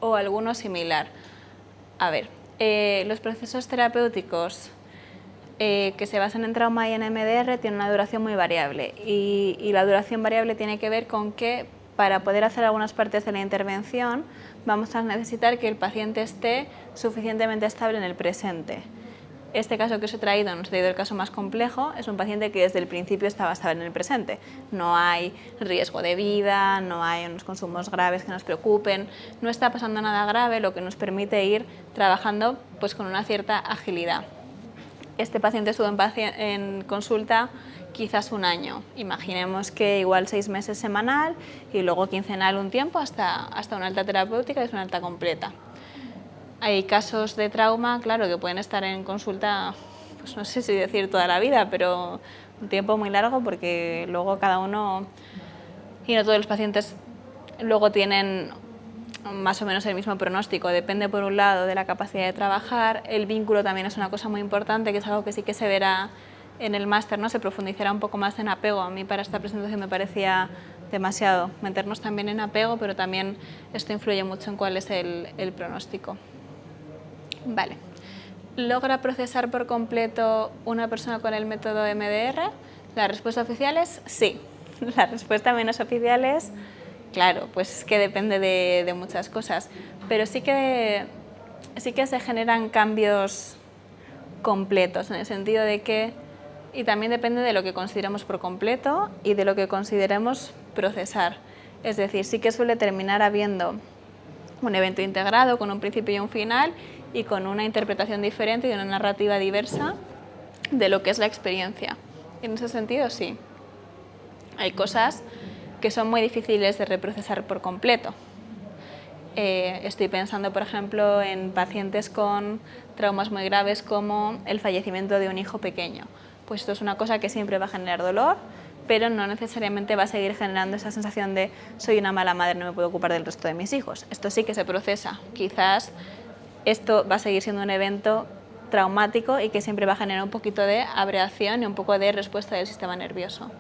o alguno similar? A ver, los procesos terapéuticos que se basan en trauma y en MDR tienen una duración muy variable, y la duración variable tiene que ver con que para poder hacer algunas partes de la intervención vamos a necesitar que el paciente esté suficientemente estable en el presente. Este caso que os he traído, no os he traído el caso más complejo, es un paciente que desde el principio estaba estable en el presente. No hay riesgo de vida, no hay unos consumos graves que nos preocupen, no está pasando nada grave, lo que nos permite ir trabajando pues con una cierta agilidad. Este paciente estuvo en consulta quizás un año. Imaginemos que igual 6 meses semanal y luego quincenal un tiempo hasta una alta terapéutica, que es una alta completa. Hay casos de trauma, claro, que pueden estar en consulta, pues no sé si decir toda la vida, pero un tiempo muy largo, porque luego cada uno, y no todos los pacientes luego tienen más o menos el mismo pronóstico. Depende, por un lado, de la capacidad de trabajar. El vínculo también es una cosa muy importante, que es algo que sí que se verá en el máster, ¿no? Se profundizará un poco más en apego. A mí para esta presentación me parecía demasiado meternos también en apego, pero también esto influye mucho en cuál es el pronóstico. Vale. ¿Logra procesar por completo una persona con el método MDR? La respuesta oficial es sí. La respuesta menos oficial es, claro, pues que depende de muchas cosas, pero sí que se generan cambios completos, en el sentido de que, y también depende de lo que consideremos por completo y de lo que consideremos procesar. Es decir, sí que suele terminar habiendo un evento integrado con un principio y un final, y con una interpretación diferente y una narrativa diversa de lo que es la experiencia. En ese sentido, sí. Hay cosas que son muy difíciles de reprocesar por completo. Estoy pensando, por ejemplo, en pacientes con traumas muy graves como el fallecimiento de un hijo pequeño. Pues esto es una cosa que siempre va a generar dolor, pero no necesariamente va a seguir generando esa sensación de soy una mala madre, no me puedo ocupar del resto de mis hijos. Esto sí que se procesa. Quizás esto va a seguir siendo un evento traumático y que siempre va a generar un poquito de abreación y un poco de respuesta del sistema nervioso.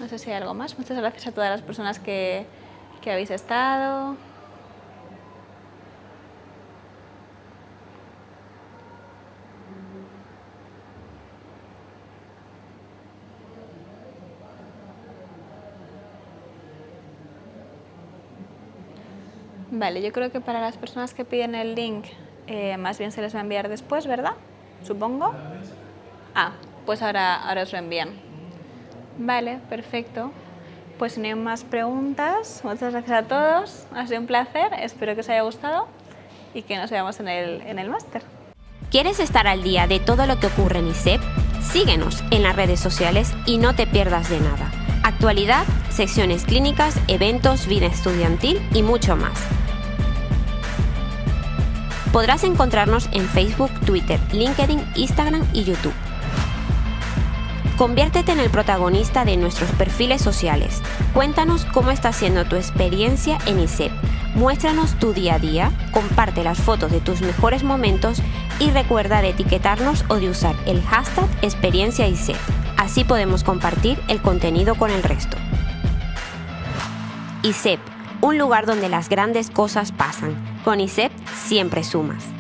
No sé si hay algo más. Muchas gracias a todas las personas que habéis estado. Vale, yo creo que para las personas que piden el link, más bien se les va a enviar después, ¿verdad? Supongo. Ah, pues ahora os lo envían. Vale, perfecto. Pues si no hay más preguntas, muchas gracias a todos. Ha sido un placer, espero que os haya gustado y que nos veamos en el máster. ¿Quieres estar al día de todo lo que ocurre en ISEP? Síguenos en las redes sociales y no te pierdas de nada. Actualidad, secciones clínicas, eventos, vida estudiantil y mucho más. Podrás encontrarnos en Facebook, Twitter, LinkedIn, Instagram y YouTube. Conviértete en el protagonista de nuestros perfiles sociales. Cuéntanos cómo está siendo tu experiencia en ISEP. Muéstranos tu día a día, comparte las fotos de tus mejores momentos y recuerda de etiquetarnos o de usar el hashtag #ExperienciaISEP. Así podemos compartir el contenido con el resto. ISEP, un lugar donde las grandes cosas pasan. Con ISEP siempre sumas.